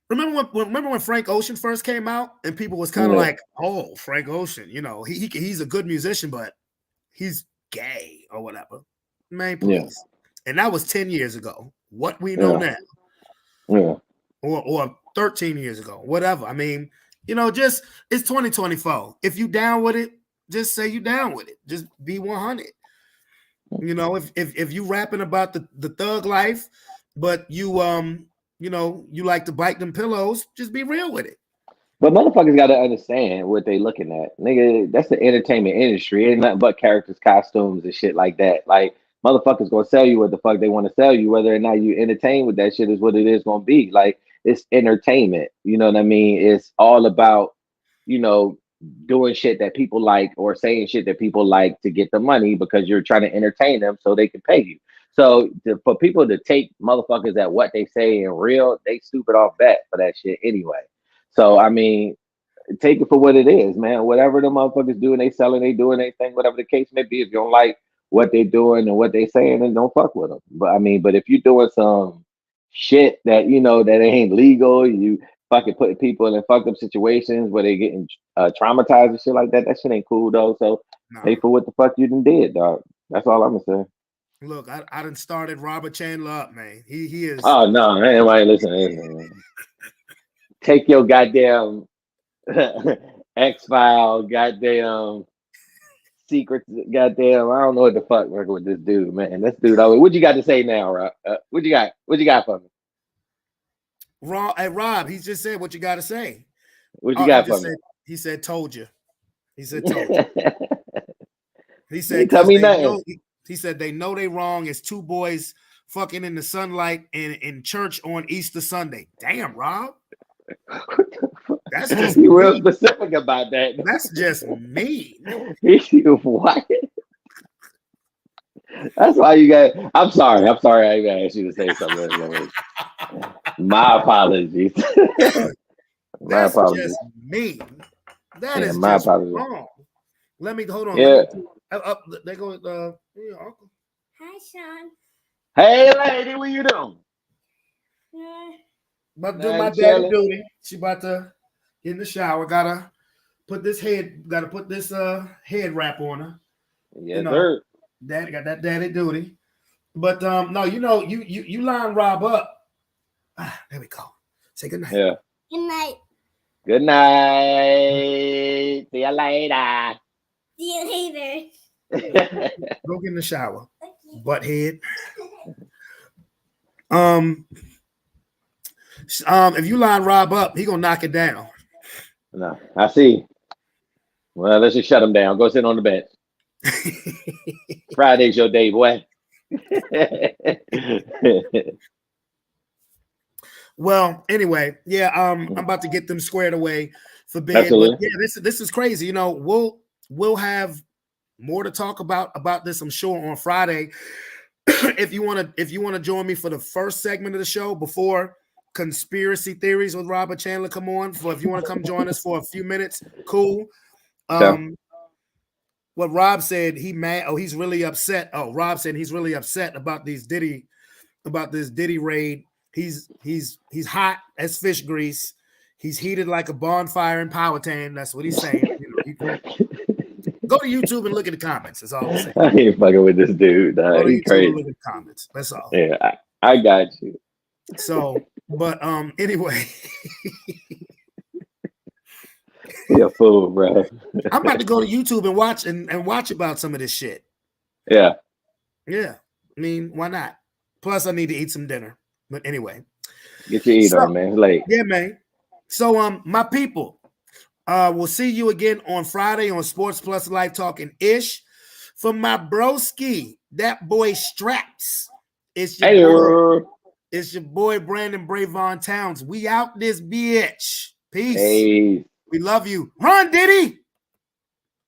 remember when Frank Ocean first came out and people was kind of Yeah. like, oh, Frank Ocean, you know, he's a good musician, but he's gay or whatever. Man, Yeah. please. And that was 10 years ago. What we know Yeah. now, Yeah. or 13 years ago, whatever. I mean, you know, just it's 2024. If you down with it, just say you down with it. Just be 100. You know, if you rapping about the thug life, but you know, you like to bite them pillows, just be real with it. But motherfuckers got to understand what they looking at. Nigga, that's the entertainment industry. It ain't nothing but characters, costumes, and shit like that. Like, motherfuckers gonna sell you what the fuck they want to sell you. Whether or not you entertain with that shit is what it is gonna be. Like, it's entertainment. You know what I mean? It's all about, you know, doing shit that people like or saying shit that people like to get the money because you're trying to entertain them so they can pay you. So for people to take motherfuckers at what they say in real, they stupid off bat for that shit anyway. So I mean, take it for what it is, man. Whatever the motherfuckers doing, they selling, they doing anything, whatever the case may be. If you don't like what they doing and what they saying, then don't fuck with them. But I mean, but if you doing some shit that you know that ain't legal, you fucking putting people in fucked up situations where they getting traumatized and shit like that. That shit ain't cool though. So Nah. pay for what the fuck you done did, dog. That's all I'm gonna say. Look, I done started Robert Chandler up, man. He is. Oh no, anybody listening? Take your goddamn X-File, goddamn secrets, goddamn. I don't know what the fuck working with this dude, man. This dude. What you got to say now, Rob? What you got? What you got for me? Rob, he just said what you got to say. What you got for me? Said, he said, "Told you." He said, "Told you." He said, "Tell me nothing." He said they know they wrong. It's two boys fucking in the sunlight in church on Easter Sunday. Damn, Rob. That's just you real specific about that. That's just mean. What? That's why you got. I'm sorry. I even asked you to say something. My apologies. That's just mean. That is my just apologies. wrong. Let me hold on. Yeah. They go. Yeah, uncle. Hi, Sean. Hey, lady, what you doing? About to do Man, my daddy chilling. duty. She about to get in the shower. Gotta put this head wrap on her. Yes, you know, sir. Daddy got that daddy duty. But no, you know, you line Rob up. There we go. Say good night. Yeah. Good night. Good night. See you later. See you later. Go get in the shower. Okay. Butthead. If you line Rob up, he gonna knock it down. No, I see. Well, let's just shut him down. Go sit on the bench. Friday's your day, boy. Well, anyway, yeah, I'm about to get them squared away for bed. Absolutely. But yeah, this is crazy. You know, we'll have more to talk about this, I'm sure, on Friday. if you want to join me for the first segment of the show before conspiracy theories with Robert Chandler come on, if you want to come join us for a few minutes, cool. What Rob said, he's really upset. Oh, Rob said he's really upset about this Diddy raid. He's hot as fish grease. He's heated like a bonfire in Powhatan. That's what he's saying. You know, go to YouTube and look at the comments. That's all I'm saying. I ain't fucking with this dude. He's crazy. Look at the comments. That's all. Yeah, I got you. So, but anyway, you're a fool, bro. I'm about to go to YouTube and watch about some of this shit. Yeah. Yeah. I mean, why not? Plus, I need to eat some dinner. But anyway, get your eat on, man. It's late. Yeah, man. So, my people, we'll see you again on Friday on Sports Plus Life Talking Ish. For my broski, that boy Straps. It's your boy. It's your boy Brandon Bravon Towns. We out this bitch. Peace. Hey. We love you. Run, Diddy.